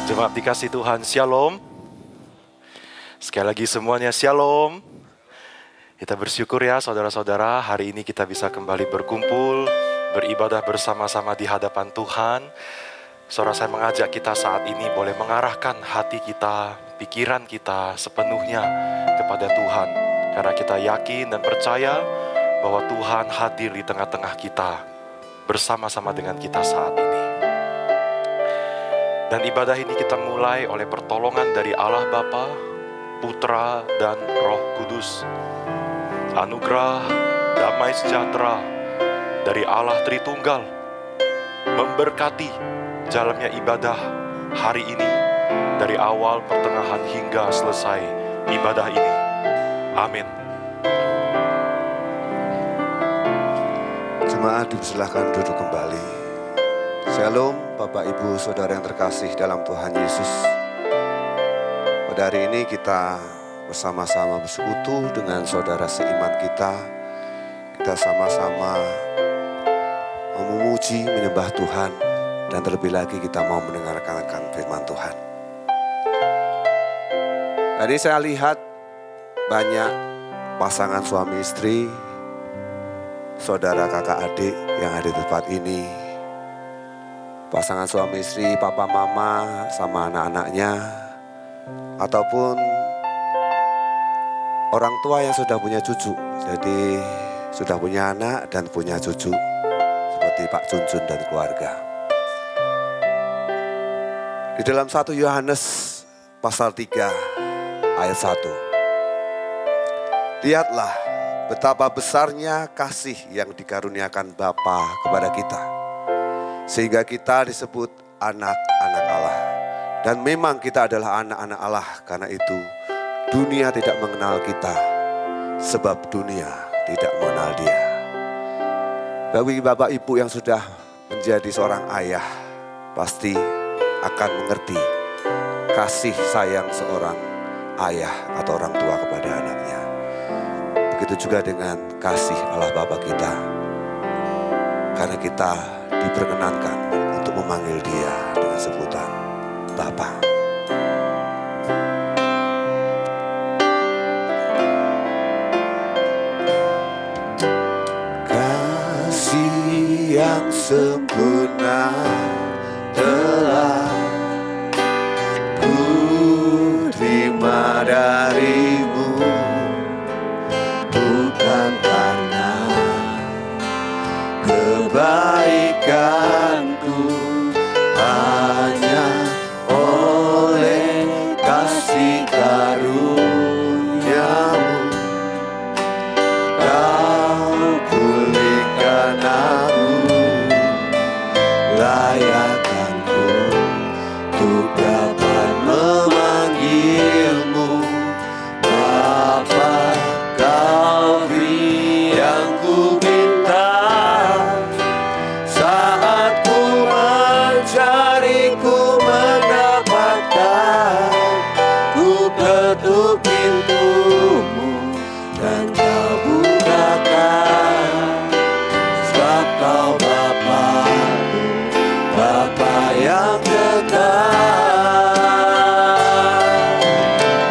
Jemaat dikasih Tuhan, Shalom. Sekali lagi semuanya Shalom. Kita bersyukur ya saudara-saudara, hari ini kita bisa kembali berkumpul, beribadah bersama-sama di hadapan Tuhan. Saudara, saya mengajak kita saat ini boleh mengarahkan hati kita, pikiran kita sepenuhnya kepada Tuhan. Karena kita yakin dan percaya bahwa Tuhan hadir di tengah-tengah kita, bersama-sama dengan kita saat ini. Dan ibadah ini kita mulai oleh pertolongan dari Allah Bapa, Putra, dan Roh Kudus. Anugerah, damai sejahtera dari Allah Tritunggal memberkati jalannya ibadah hari ini, dari awal, pertengahan, hingga selesai ibadah ini. Amin. Jemaat dipersilakan duduk kembali. Shalom Bapak Ibu Saudara yang terkasih dalam Tuhan Yesus. Pada hari ini kita bersama-sama bersekutu dengan saudara seiman kita. Kita sama-sama memuji, menyembah Tuhan. Dan terlebih lagi kita mau mendengarkan firman Tuhan. Tadi saya lihat banyak pasangan suami istri, saudara kakak adik yang ada di tempat ini. Pasangan suami istri, papa mama sama anak-anaknya. Ataupun orang tua yang sudah punya cucu. Jadi sudah punya anak dan punya cucu. Seperti Pak Junjun dan keluarga. Di dalam 1 Yohanes pasal 3 ayat 1. Lihatlah betapa besarnya kasih yang dikaruniakan Bapa kepada kita, sehingga kita disebut anak-anak Allah. Dan memang kita adalah anak-anak Allah, karena itu dunia tidak mengenal kita, sebab dunia tidak mengenal Dia. Bagi Bapak Ibu yang sudah menjadi seorang ayah, pasti akan mengerti kasih sayang seorang ayah atau orang tua kepada anaknya. Begitu juga dengan kasih Allah Bapa kita, karena kita diperkenankan untuk memanggil Dia dengan sebutan Bapa. Kasih yang sempurna telah ku terima darimu, bukan karena kebaikanku, hanya oleh kasih karuniamu Kau pulihkan aku, layakkan ku untuk dapat memanggilmu Bapa. Kau beri yang ku minta, saat ku mencari ku mendapatkan. Ku ketuk pintumu dan kau bukakan, sebab kau Bapa-Ku, Bapa yang kekal.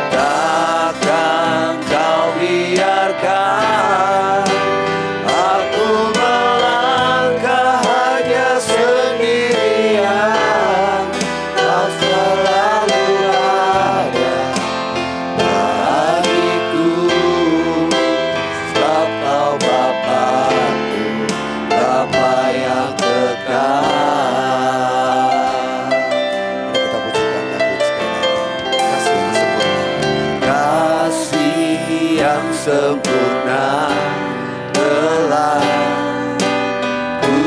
Takkan kau biarkan aku melangkah hanya sendirian. Kau selalu ada bagiku, sebab kau Bapa-Ku, Bapa yang kekal. Mari kita pujikan lagu sekali lagi. Kasih yang sempurna telah ku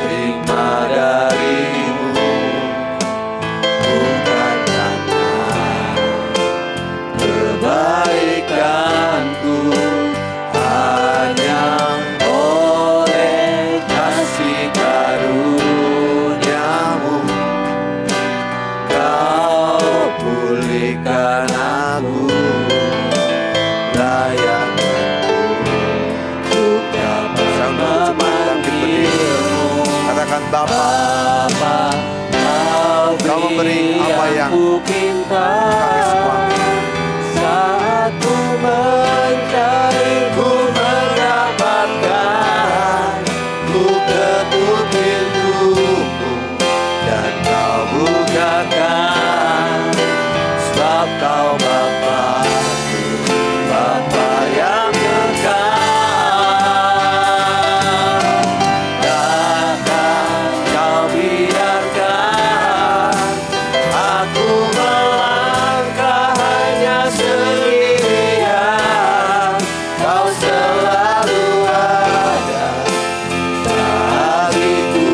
terima darimu, bukan karena kebaikanku, hanya oleh kasih karuniamu Kau pulihkan aku, layakkanku untuk dapat memanggilmu. Katakan Bapa, Kau memberi apa yang kami semua minta. Saat ku mencari ku mendapatkan, ku ketuk pintumu dan kau bukakan, sebab kau Bapa-Ku, Bapa yang kekal. Takkan kau biarkan aku melangkah hanya sendirian. Kau selalu ada bagiku,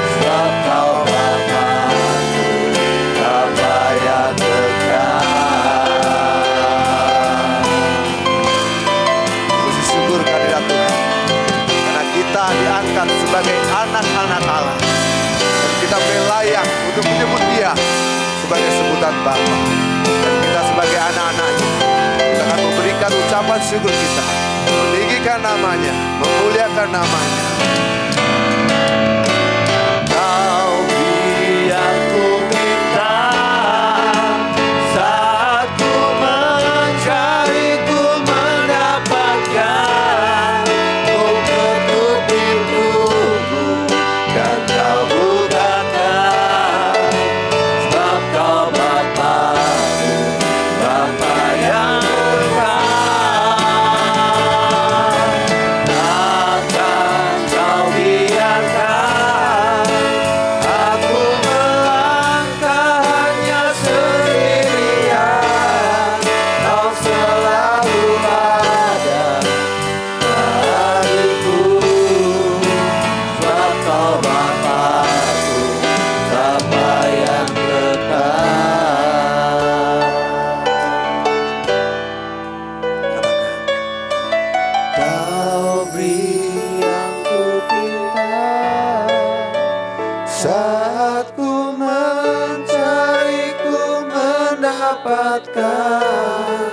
sebab kau Bapa-Ku, Bapa yang kekal. Puji syukur kehadirat Tuhan, karena kita diangkat sebagai anak-anak Allah, dan kita layak untuk menyebut Dia sebagai sebutan Bapa. Dan kita sebagai anak-anaknya, kita akan memberikan ucapan syukur kita, meninggikan namanya, memuliakan namanya. Kau beri yang ku minta, saat ku mencari ku mendapatkan. Ku ketuk pintumu dan kau bukakan, sebab kau Bapa-Ku, Bapa yang kekal. Takkan kau selamatkan,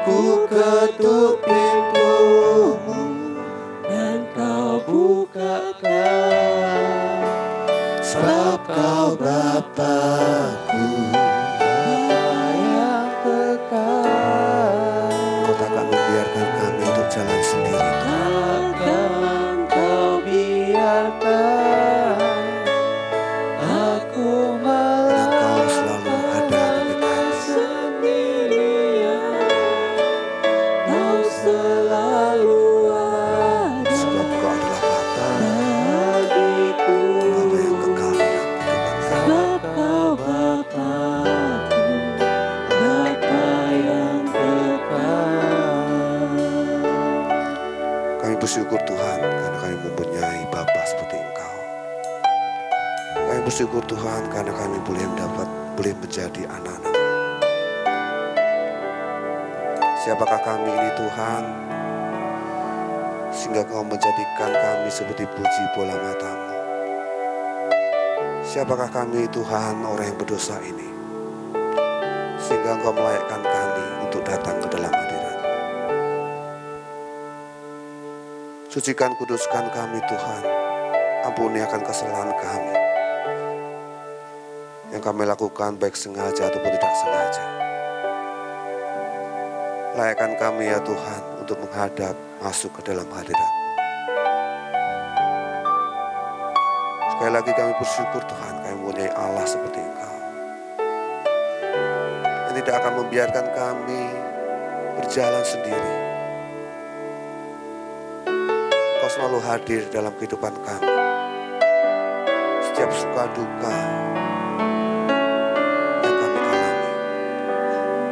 ku ketuk pintumu dan kau bukakan, sebab kau Bapa-Ku, Bapa yang kekal. Kau takkan membiarkan kami untuk jalan sendiri, takkan kau biarkan aku malah. Kau selalu ada bagi kami sendirian, kau selalu ada, sebab kau adalah Bapa bagiku, Bapa yang kekal dalam kehidupan kami. Sebab kau Bapa-Ku, Bapa yang kekal. Kami bersyukur Tuhan karena kami mempunyai Bapa seperti Engkau. Kami bersyukur Tuhan karena kami boleh menjadi anak-anak. Siapakah kami ini Tuhan, sehingga Kau menjadikan kami seperti puji bola mata-Mu. Siapakah kami Tuhan, orang yang berdosa ini, sehingga Engkau melayakkan kami untuk datang ke dalam hadirat. Sucikan, kuduskan kami Tuhan, ampuni akan kesalahan kami yang kami lakukan baik sengaja ataupun tidak sengaja. Layakkan kami ya Tuhan untuk menghadap masuk ke dalam hadirat. Sekali lagi kami bersyukur Tuhan, kami mempunyai Allah seperti Engkau, yang tidak akan membiarkan kami berjalan sendiri. Kau selalu hadir dalam kehidupan kami. Setiap suka duka yang kami alami,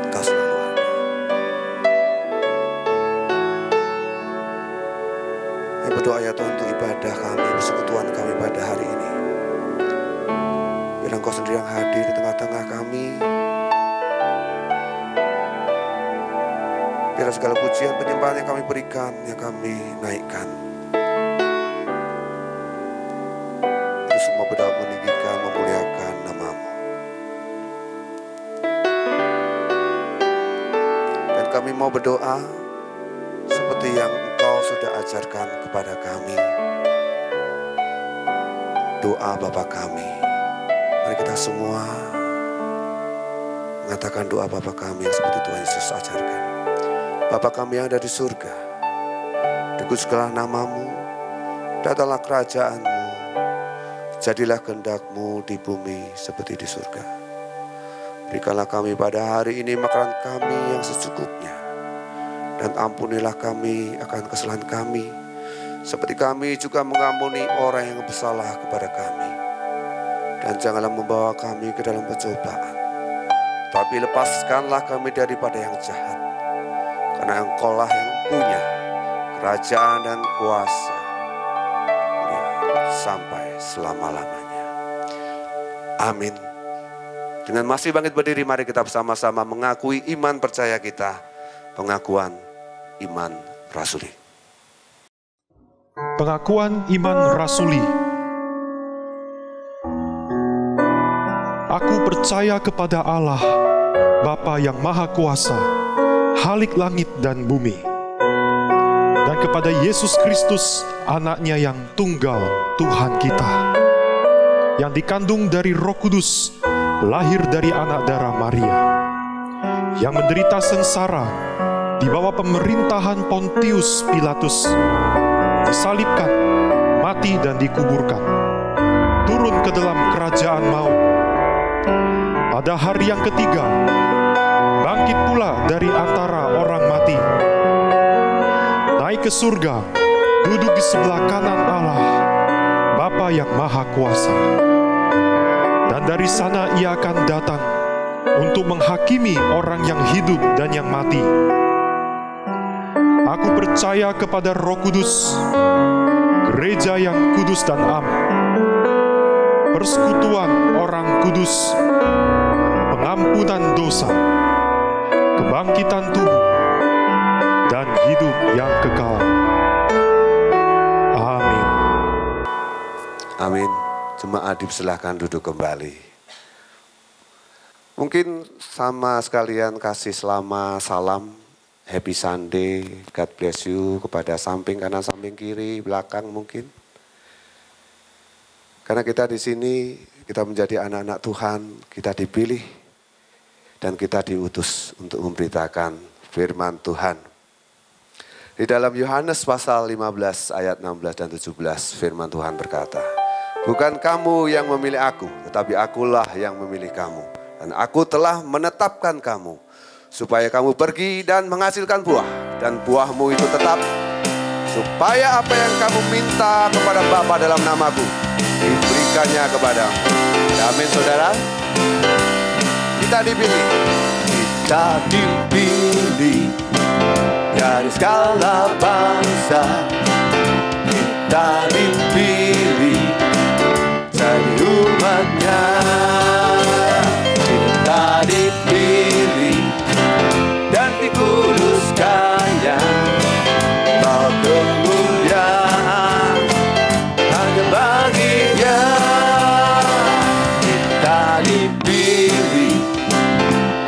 Engkau selalu ada. Kami berdoa ya Tuhan untuk ibadah kami, persekutuan kami pada hari ini. Biar Engkau sendiri yang hadir di tengah-tengah kami. Biar segala pujian penyembahan yang kami berikan, yang kami naikkan, itu semua berdoa meninggikan, memuliakan nama-Mu. Dan kami mau berdoa seperti yang Engkau sudah ajarkan kepada kami. Doa Bapa kami. Mari kita semua mengatakan doa Bapa kami yang seperti Tuhan Yesus ajarkan. Bapa kami yang ada di surga, dikuduskanlah nama-Mu, datanglah kerajaan-Mu, jadilah kehendak-Mu di bumi seperti di surga. Berikanlah kami pada hari ini makanan kami yang secukupnya, dan ampunilah kami akan kesalahan kami, seperti kami juga mengampuni orang yang bersalah kepada kami. Dan janganlah membawa kami ke dalam pencobaan, tapi lepaskanlah kami daripada yang jahat. Karena Engkau-lah yang punya kerajaan dan kuasa sampai selama-lamanya. Amin. Dengan masih bangkit berdiri, mari kita bersama-sama mengakui iman percaya kita. Pengakuan iman rasuli. Pengakuan iman rasuli. Aku percaya kepada Allah, Bapa yang Maha Kuasa, Khalik langit dan bumi, dan kepada Yesus Kristus, anaknya yang tunggal, Tuhan kita, yang dikandung dari Roh Kudus, lahir dari anak darah Maria, yang menderita sengsara di bawah pemerintahan Pontius Pilatus, disalibkan, mati dan dikuburkan, turun ke dalam kerajaan maut. Pada hari yang ketiga, bangkit pula dari antara orang mati, naik ke surga, duduk di sebelah kanan Allah, Bapa yang Maha Kuasa. Dan dari sana Ia akan datang untuk menghakimi orang yang hidup dan yang mati. Aku percaya kepada Roh Kudus, gereja yang kudus dan am, persekutuan orang kudus, pengampunan dosa, kebangkitan tubuh, dan hidup yang kekal. Amin. Amin. Jemaat dipersilahkan duduk kembali. Mungkin sama sekalian kasih selamat, salam, happy Sunday, God bless you kepada samping kanan, samping kiri, belakang mungkin. Karena kita di sini, kita menjadi anak-anak Tuhan, kita dipilih dan kita diutus untuk memberitakan firman Tuhan. Di dalam Yohanes pasal 15 ayat 16 dan 17 firman Tuhan berkata, bukan kamu yang memilih aku, tetapi akulah yang memilih kamu. Dan aku telah menetapkan kamu, supaya kamu pergi dan menghasilkan buah. Dan buahmu itu tetap, supaya apa yang kamu minta kepada Bapa dalam namaku, diberikannya kepadamu. Amin saudara. Kita dipilih. Kita dipilih dari segala bangsa. Kita dipilih jadi umatnya. Kita dipilih dan dikuduskannya, bawa kemuliaan hanya bagi-Nya. Kita dipilih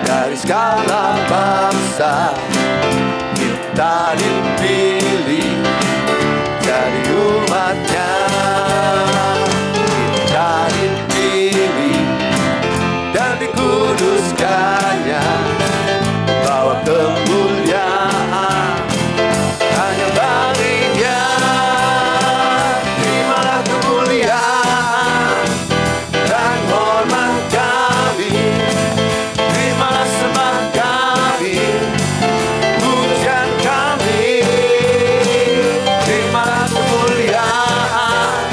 dari segala bangsa. Kita dipilih jadi umatnya. Kita dipilih dan dikuduskannya, bawa kemuliaan hanya bagi-Nya. Terimalah kemuliaan dan hormat kami, terimalah sembah kami, pujian kami. Terimalah kemuliaan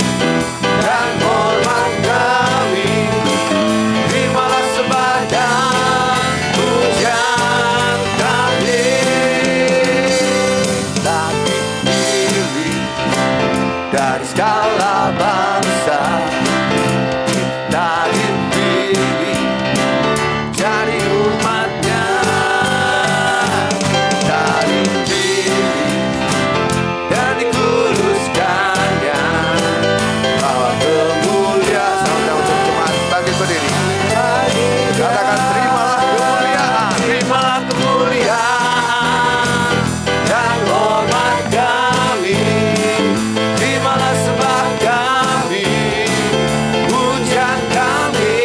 dan hormat kami, terimalah sembah dan pujian kami. Kita dipilih dari segala bangsa. Kita dipilih jadi umatnya. Kita dipilih dan dikuduskannya, bawa kemuliaan. Sama-sama untuk jemaat bangkit berdiri. Katakan terimalah kemuliaan, terimalah kemuliaan dan hormat kami, terimalah sembah kami, pujian kami.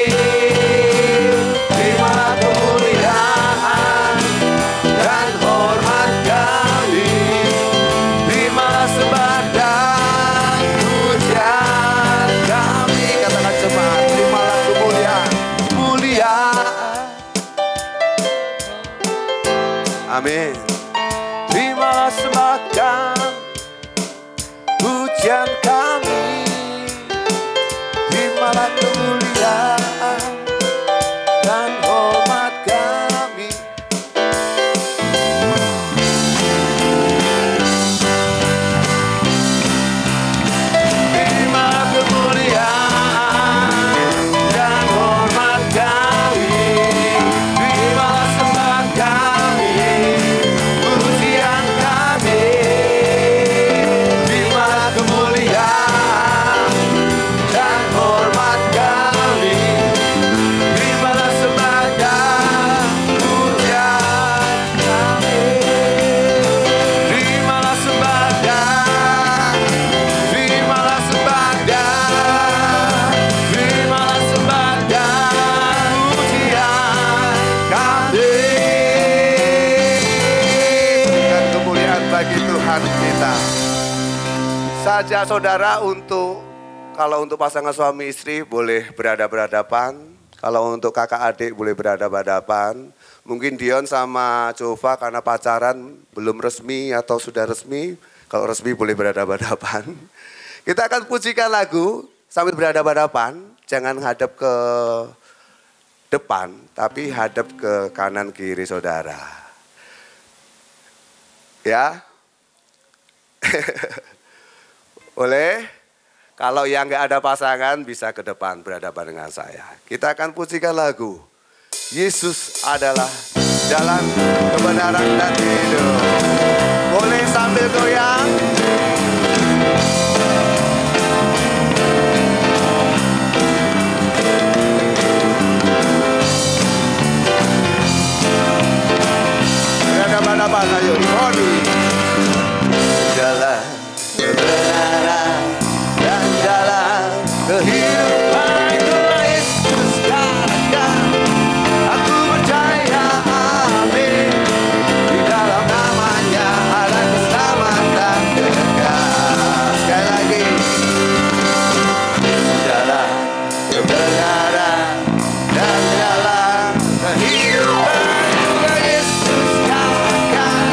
Terimalah kemuliaan dan hormat kami, terimalah sembah dan pujian kami. Katakan jemaat, terimalah kemuliaan, kemuliaan. Amin. Terimalah sembah kami, pujian kami, terimalah kemuliaan dan hormat kami. Terimalah kemuliaan dan hormat kami, terimalah sembah kami, pujian kami. Terimalah kemuliaan dan hormat kami, terimalah sembah dan pujian kami. Terimalah sembah dan, terimalah sembah dan, terimalah sembah dan pujian kami. Dan kemuliaan bagi Tuhan kita. Saja saudara, kalau untuk pasangan suami istri boleh berhadapan. Kalau untuk kakak adik boleh berhadapan. Mungkin Dion sama Jova karena pacaran belum resmi atau sudah resmi. Kalau resmi boleh berhadapan. Kita akan pujikan lagu sambil berhadapan. Jangan hadap ke depan, tapi hadap ke kanan kiri saudara. Ya. Boleh? Kalau yang nggak ada pasangan bisa ke depan berhadapan dengan saya. Kita akan pujikan lagu Yesus adalah jalan kebenaran dan hidup. Boleh sambil goyang. hadapan, ayo Bodi. Jalan kebenaran dan jalan kehidupan, itulah Yesus katakan. Aku percaya, amin. Di dalam namanya ada keselamatan kekal. Sekali lagi. Jalan kebenaran dan jalan kehidupan, itulah Yesus katakan.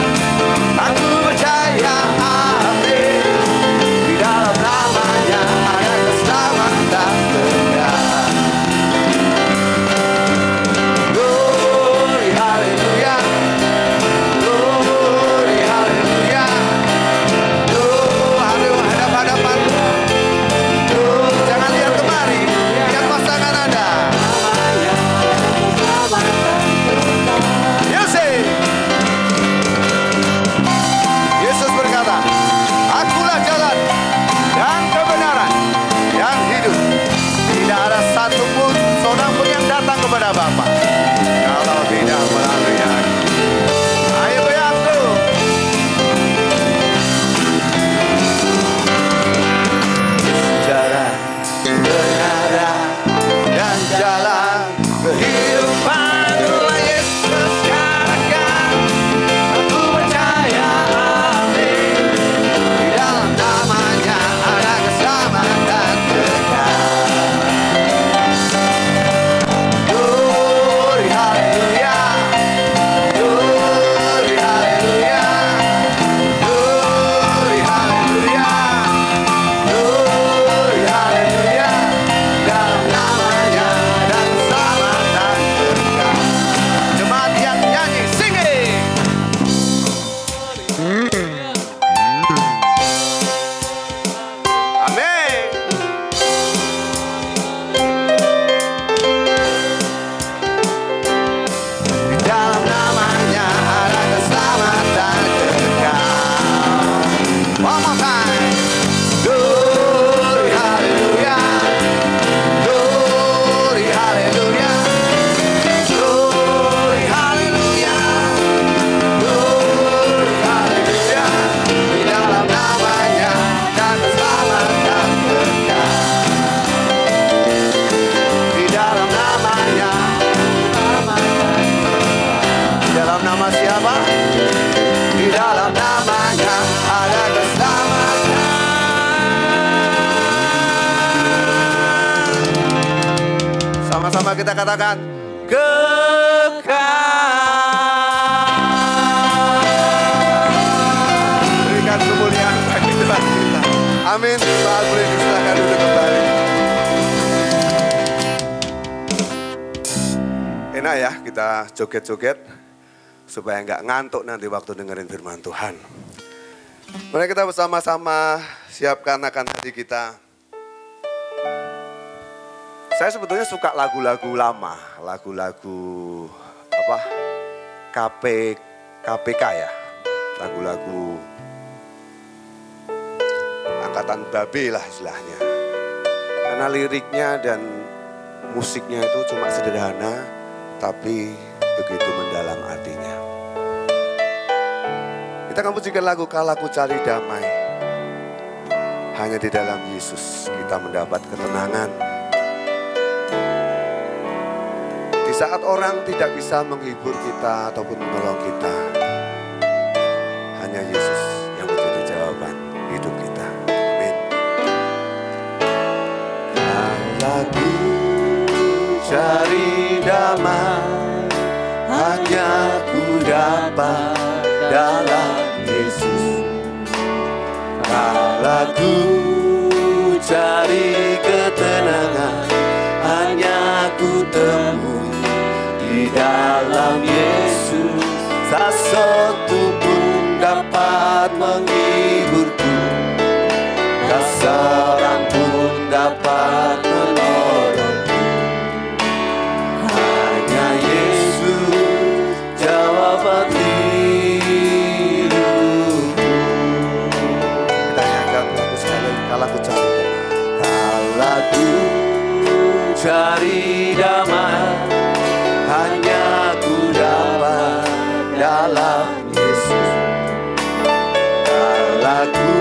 Aku percaya, amin. Di dalam namanya ada keselamatan kekal. Glory, haleluya. Glory, haleluya. Hadap-hadapan. Jangan lihat kemari, lihat pasangan Anda. Yesus berkata, akulah jalan dan kebenaran yang hidup. Tidak ada satupun seorang pun yang datang kepada Bapa kalau tidak melalui Aku. Ayo goyang tuh. Jalan kebenaran dan jalan kehidupan, itulah Yesus katakan. Aku percaya, amin. Di dalam namanya ada keselamatan kekal. Glory, haleluya. Glory, haleluya. Glory, haleluya. Glory, haleluya. Dalam namanya ada keselamatan kekal. Jemaat yang nyanyi, singing. Amin. Di dalam namanya ada keselamatan kekal. One more time. Glory, haleluya. Glory, haleluya. Glory, haleluya. Glory, haleluya. Di dalam namanya ada keselamatan kekal. Di dalam namanya. Di dalam nama siapa? Di dalam namanya ada keselamatan. Sama-sama kita katakan kekal. Berikan kemuliaan bagi Tuhan kita. Amin. Saat boleh disilakan duduk kembali. Enak ya kita joget-joget supaya nggak ngantuk nanti waktu dengerin firman Tuhan. Mari kita bersama-sama siapkan akan hati kita. Saya sebetulnya suka lagu-lagu lama, lagu-lagu apa? KPK ya, lagu-lagu angkatan babe lah istilahnya. Karena liriknya dan musiknya itu cuma sederhana, tapi begitu mendalam artinya. Kita akan pujikan lagu Kalau Ku Cari Damai. Hanya di dalam Yesus kita mendapat ketenangan. Di saat orang tidak bisa menghibur kita ataupun menolong kita, hanya Yesus yang menjadi jawaban hidup kita. Amin. Kalau ku cari damai, hanya ku dapat dalam Yesus. Kalau ku cari ketenangan, hanya ku temui di dalam Yesus. Tak satu pun dapat menghiburku, tak seorang pun dapat menolongku. Hanya Yesus jawaban hidupku. Kita nyanyikan lagu sekali. Kalau ku cari damai, kalau ku cari damai, hanya ku dapat dalam Tuhan Yesus. Kalau ku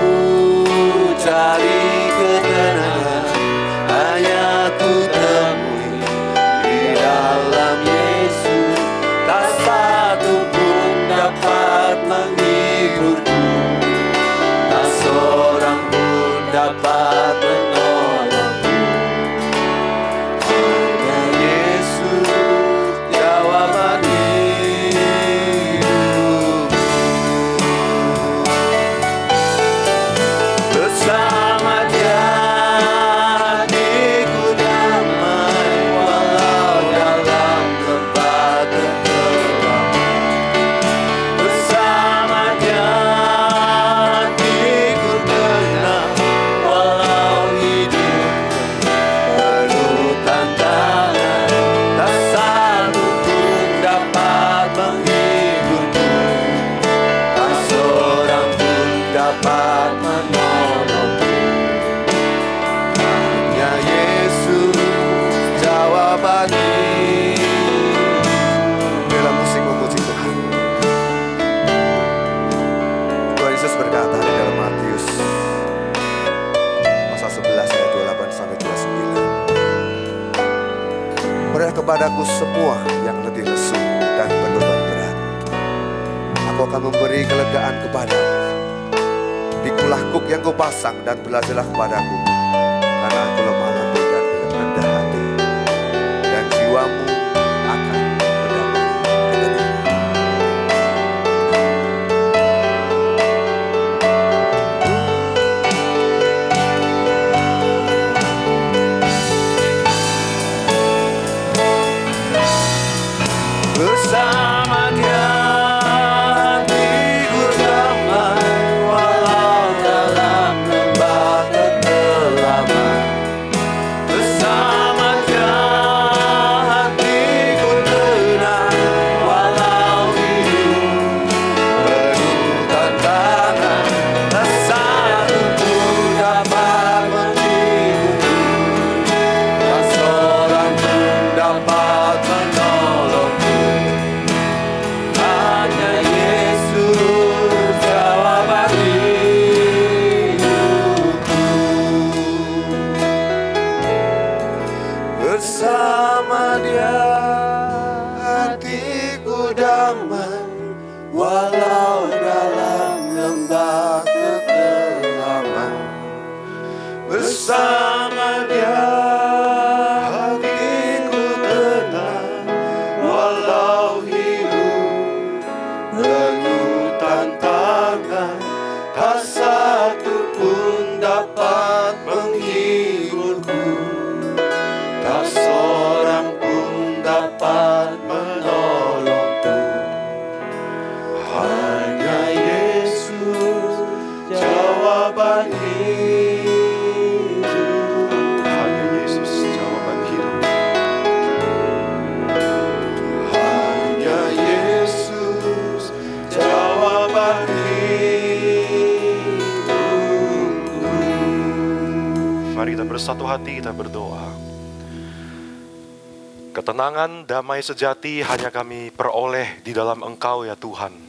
cari ketenangan, hanya ku temui di dalam Yesus. Tak satu pun dapat menghiburku, tak seorang pun dapat menolongku. Hanya Yesus jawaban hidupku. Bersama Dia hatiku damai, walau dalam lembah terkelam. Bersama Dia hatiku tenang, walau hidup penuh tantangan. Tak satu pun dapat menghiburku, tak seorang pun dapat menolongku. Hanya Yesus jawaban hidup. Bila musik memuji Tuhan, Tuhan Yesus berkata di dalam Matius pasal 11 ayat 28 sampai 29. Berilah kepadaku semua yang letih lesu dan berbeban berat, aku akan memberi kelegaan kepadamu. Pikulah kuk yang kupasang dan belajarlah kepadaku, karena aku lemah lembut dan rendah hati, dan jiwamu akan mendapat ketenangan. Bersama Dia hatiku damai, walau dalam lembah kekelaman. Bersama Dia hatiku tenang, walau hidup penuh tantangan. Tak satu pun dapat menghiburku, tak seorang pun dapat menolongku. Hanya Yesus jawaban hidupku. Bersama Dia hatiku damai, walau dalam lembah kekelaman. Bersama Dia hatiku tenang, walau hidup penuh tantangan. Tak satu pun dapat menghiburku, tak seorang pun dapat menolongku. Hanya Yesus jawaban hidup. Hanya Yesus jawaban hidup. Hanya Yesus jawaban hidupku. Mari kita bersatu hati, kita berdoa. Ketenangan, damai sejati hanya kami peroleh di dalam Engkau ya Tuhan.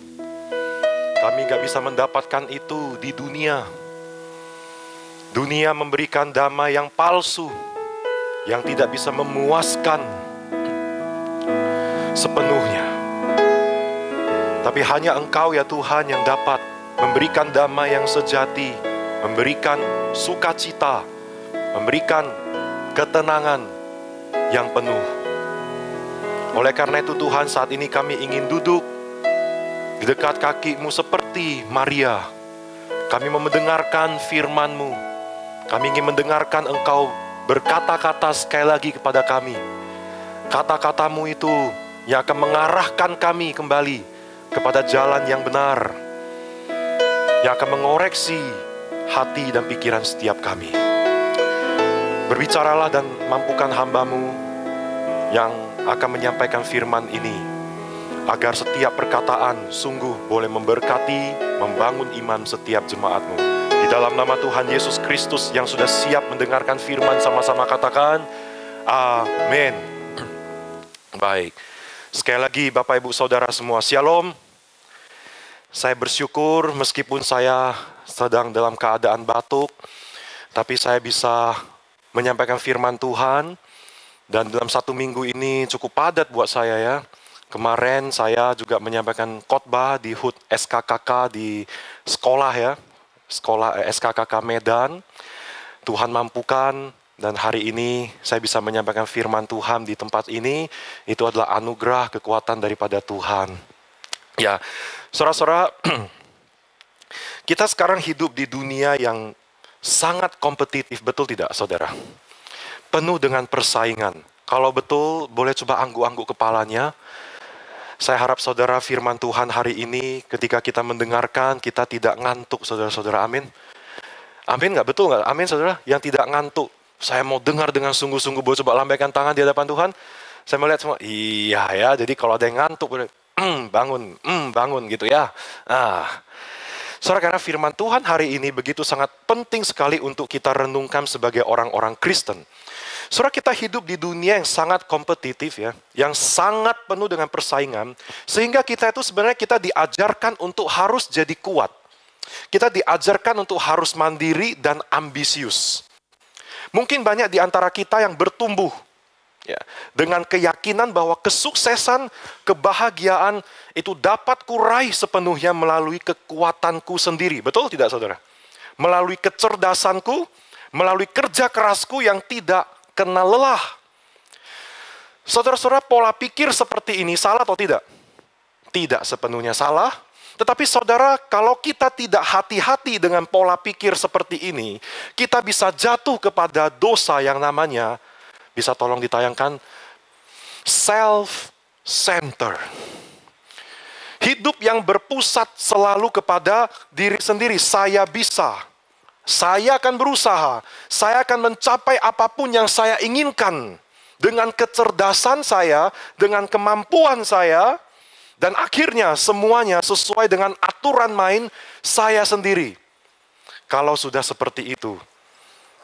Kami gak bisa mendapatkan itu di dunia. Dunia memberikan damai yang palsu, yang tidak bisa memuaskan sepenuhnya. Tapi hanya Engkau ya Tuhan yang dapat memberikan damai yang sejati, memberikan sukacita, memberikan ketenangan yang penuh. Oleh karena itu Tuhan, saat ini kami ingin duduk di dekat kaki-Mu seperti Maria. Kami mau mendengarkan firman-Mu. Kami ingin mendengarkan Engkau berkata-kata sekali lagi kepada kami. Kata-kata-Mu itu yang akan mengarahkan kami kembali kepada jalan yang benar, yang akan mengoreksi hati dan pikiran setiap kami. Berbicaralah dan mampukan hamba-Mu yang akan menyampaikan firman ini, agar setiap perkataan sungguh boleh memberkati, membangun iman setiap jemaat-Mu. Di dalam nama Tuhan Yesus Kristus yang sudah siap mendengarkan firman, sama-sama katakan, amin. Baik, sekali lagi Bapak Ibu Saudara semua, Shalom. Saya bersyukur meskipun saya sedang dalam keadaan batuk, tapi saya bisa menyampaikan firman Tuhan. Dan dalam 1 minggu ini cukup padat buat saya ya. Kemarin saya juga menyampaikan khotbah di HUT SKKK di sekolah ya. Sekolah SKKK Medan. Tuhan mampukan dan hari ini saya bisa menyampaikan firman Tuhan di tempat ini. Itu adalah anugerah kekuatan daripada Tuhan. Ya, saudara-saudara, kita sekarang hidup di dunia yang sangat kompetitif, betul tidak saudara? Penuh dengan persaingan. Kalau betul, boleh coba angguk-angguk kepalanya. Saya harap saudara firman Tuhan hari ini ketika kita mendengarkan, kita tidak ngantuk saudara-saudara, amin. Amin nggak? Betul nggak? Amin saudara, yang tidak ngantuk. Saya mau dengar dengan sungguh-sungguh, boleh coba lambaikan tangan di hadapan Tuhan. Saya melihat semua, iya ya, jadi kalau ada yang ngantuk, boleh bangun gitu ya. Saudara, karena firman Tuhan hari ini begitu sangat penting sekali untuk kita renungkan sebagai orang-orang Kristen. Saudara, kita hidup di dunia yang sangat kompetitif ya, yang sangat penuh dengan persaingan, sehingga kita itu sebenarnya kita diajarkan untuk harus jadi kuat. Kita diajarkan untuk harus mandiri dan ambisius. Mungkin banyak di antara kita yang bertumbuh ya, dengan keyakinan bahwa kesuksesan, kebahagiaan itu dapat kuraih sepenuhnya melalui kekuatanku sendiri. Betul tidak saudara? Melalui kecerdasanku, melalui kerja kerasku yang tidak kenal lelah. Saudara-saudara, pola pikir seperti ini salah atau tidak? Tidak sepenuhnya salah. Tetapi saudara, kalau kita tidak hati-hati dengan pola pikir seperti ini, kita bisa jatuh kepada dosa yang namanya, bisa tolong ditayangkan, self-center. Hidup yang berpusat selalu kepada diri sendiri. Saya bisa. Saya akan berusaha, saya akan mencapai apapun yang saya inginkan dengan kecerdasan saya, dengan kemampuan saya, dan akhirnya semuanya sesuai dengan aturan main saya sendiri. Kalau sudah seperti itu,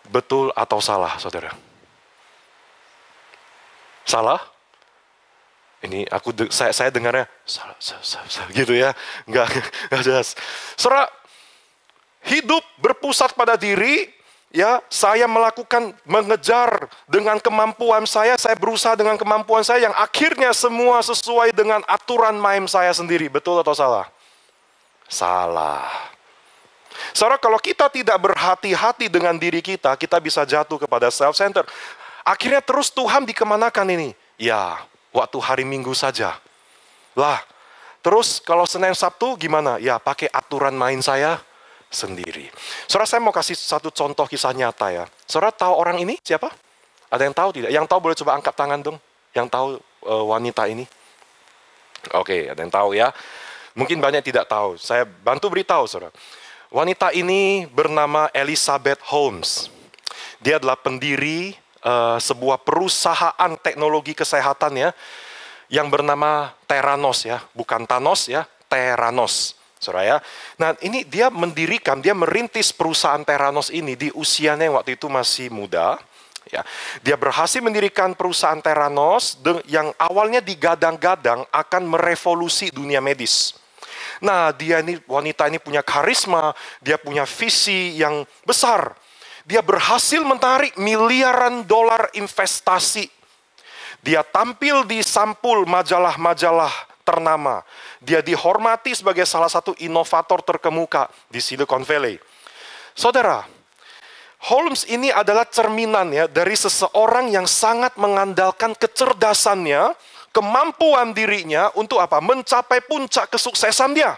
betul atau salah, saudara? Salah? Ini saya dengarnya salah, gitu ya, nggak jelas. Saudara, hidup berpusat pada diri, ya, saya mengejar dengan kemampuan saya berusaha dengan kemampuan saya yang akhirnya semua sesuai dengan aturan main saya sendiri. Betul atau salah? Salah. Saudara, kalau kita tidak berhati-hati dengan diri kita, kita bisa jatuh kepada self-center. Akhirnya terus Tuhan dikemanakan ini? Ya, waktu hari Minggu saja. Lah, terus kalau Senin Sabtu gimana? Ya, pakai aturan main saya sendiri. Saudara, saya mau kasih satu contoh kisah nyata ya. Saudara tahu orang ini siapa? Ada yang tahu tidak? Yang tahu boleh coba angkat tangan dong. Yang tahu wanita ini? Oke, ada yang tahu ya. Mungkin banyak tidak tahu. Saya bantu beritahu saudara. Wanita ini bernama Elizabeth Holmes. Dia adalah pendiri sebuah perusahaan teknologi kesehatan ya, yang bernama Theranos ya, bukan Thanos ya, Theranos. Saudara ya. Nah, ini dia merintis perusahaan Theranos ini di usianya yang waktu itu masih muda. Ya. Dia berhasil mendirikan perusahaan Theranos yang awalnya digadang-gadang akan merevolusi dunia medis. Nah, wanita ini punya karisma, dia punya visi yang besar. Dia berhasil menarik miliaran dolar investasi. Dia tampil di sampul majalah-majalah ternama. Dia dihormati sebagai salah satu inovator terkemuka di Silicon Valley. Saudara, Holmes ini adalah cerminan ya dari seseorang yang sangat mengandalkan kecerdasannya, kemampuan dirinya untuk apa? Mencapai puncak kesuksesan dia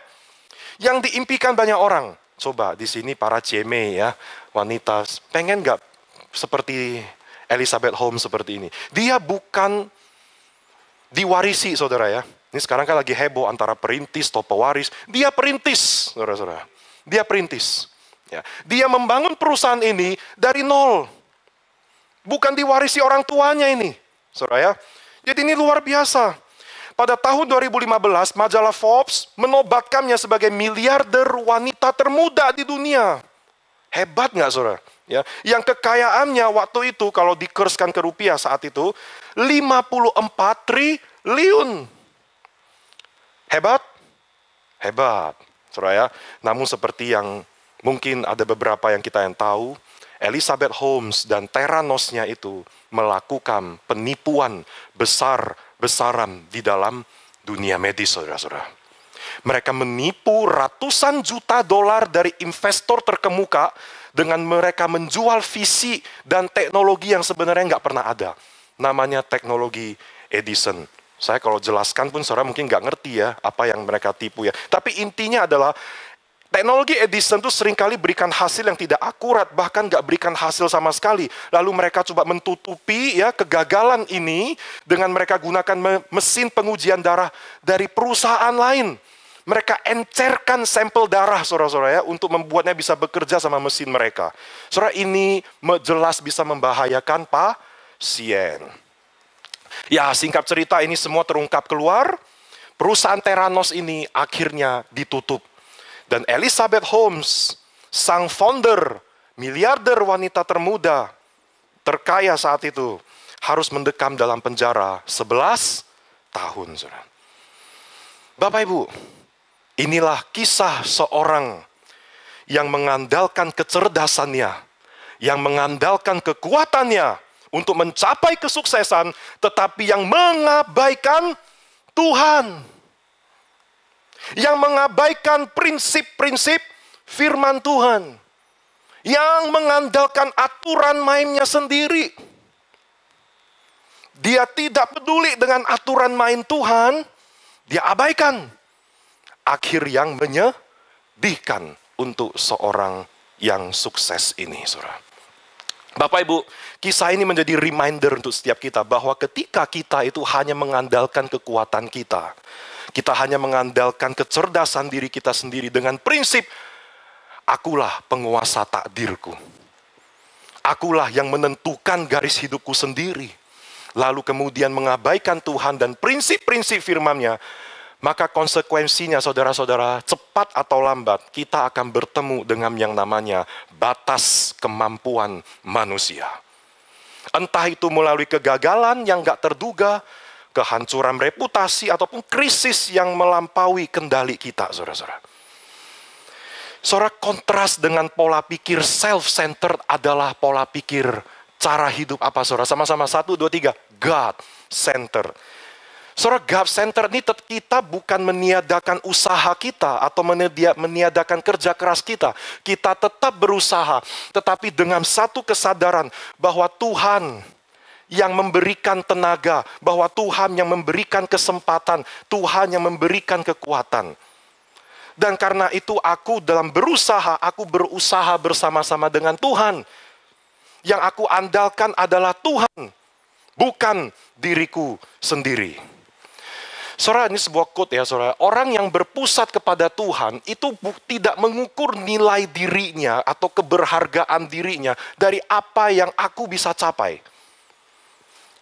yang diimpikan banyak orang. Coba di sini para CME ya, wanita pengen nggak seperti Elizabeth Holmes seperti ini? Dia bukan diwarisi saudara ya. Ini sekarang kan lagi heboh antara perintis atau pewaris. Dia perintis, saudara-saudara. Dia perintis. Ya. Dia membangun perusahaan ini dari nol. Bukan diwarisi orang tuanya ini, saudara ya. Jadi ini luar biasa. Pada tahun 2015, majalah Forbes menobatkannya sebagai miliarder wanita termuda di dunia. Hebat nggak, saudara? Ya. Yang kekayaannya waktu itu, kalau dikurskan ke rupiah saat itu, 54 triliun. Hebat? Hebat. saudara ya. Namun seperti yang mungkin ada beberapa yang kita tahu, Elizabeth Holmes dan Theranosnya itu melakukan penipuan besar-besaran di dalam dunia medis, saudara-saudara. Mereka menipu ratusan juta dolar dari investor terkemuka dengan mereka menjual visi dan teknologi yang sebenarnya nggak pernah ada. Namanya teknologi Edison. Saya kalau jelaskan pun saudara mungkin nggak ngerti ya apa yang mereka tipu ya. Tapi intinya adalah teknologi Edison itu seringkali berikan hasil yang tidak akurat, bahkan nggak berikan hasil sama sekali. Lalu mereka coba menutupi ya kegagalan ini dengan mereka gunakan mesin pengujian darah dari perusahaan lain. Mereka encerkan sampel darah saudara-saudara ya untuk membuatnya bisa bekerja sama mesin mereka. Saudara, ini jelas bisa membahayakan pasien. Ya, singkat cerita ini semua terungkap keluar. Perusahaan Theranos ini akhirnya ditutup. Dan Elizabeth Holmes, sang founder, miliarder wanita termuda, terkaya saat itu, harus mendekam dalam penjara 11 tahun. Saudara. Bapak Ibu, inilah kisah seorang yang mengandalkan kecerdasannya, yang mengandalkan kekuatannya untuk mencapai kesuksesan, tetapi yang mengabaikan Tuhan. Yang mengabaikan prinsip-prinsip firman Tuhan. Yang mengandalkan aturan mainnya sendiri. Dia tidak peduli dengan aturan main Tuhan, dia abaikan. Akhir yang menyedihkan untuk seorang yang sukses ini, saudara. Bapak Ibu, kisah ini menjadi reminder untuk setiap kita bahwa ketika kita itu hanya mengandalkan kekuatan kita, kita hanya mengandalkan kecerdasan diri kita sendiri dengan prinsip, akulah penguasa takdirku. Akulah yang menentukan garis hidupku sendiri. Lalu kemudian mengabaikan Tuhan dan prinsip-prinsip firman-Nya, maka konsekuensinya saudara-saudara, cepat atau lambat kita akan bertemu dengan yang namanya batas kemampuan manusia. Entah itu melalui kegagalan yang gak terduga, kehancuran reputasi, ataupun krisis yang melampaui kendali kita, saudara-saudara. Saudara, kontras dengan pola pikir self-centered adalah pola pikir cara hidup apa, saudara? Sama-sama, 1, 2, 3, God-centered. Saudara, God-centered ini kita bukan meniadakan usaha kita atau meniadakan kerja keras kita. Kita tetap berusaha, tetapi dengan satu kesadaran bahwa Tuhan yang memberikan tenaga, bahwa Tuhan yang memberikan kesempatan, Tuhan yang memberikan kekuatan. Dan karena itu aku berusaha bersama-sama dengan Tuhan. Yang aku andalkan adalah Tuhan, bukan diriku sendiri. Saudara, ini sebuah quote ya saudara. Orang yang berpusat kepada Tuhan itu tidak mengukur nilai dirinya atau keberhargaan dirinya dari apa yang aku bisa capai.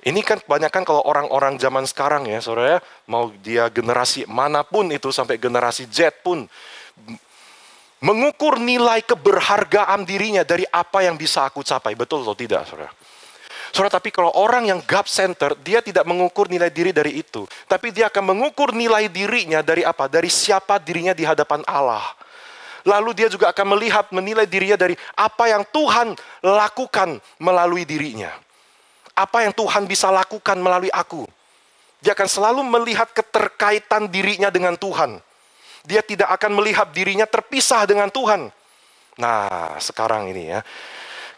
Ini kan kebanyakan kalau orang-orang zaman sekarang ya saudara, mau dia generasi manapun itu sampai generasi Z pun, mengukur nilai keberhargaan dirinya dari apa yang bisa aku capai. Betul atau tidak saudara? Saudara, tapi kalau orang yang God-centered, dia tidak mengukur nilai diri dari itu. Tapi dia akan mengukur nilai dirinya dari apa? Dari siapa dirinya di hadapan Allah. Lalu dia juga akan menilai dirinya dari apa yang Tuhan lakukan melalui dirinya. Apa yang Tuhan bisa lakukan melalui aku. Dia akan selalu melihat keterkaitan dirinya dengan Tuhan. Dia tidak akan melihat dirinya terpisah dengan Tuhan. Nah, sekarang ini ya.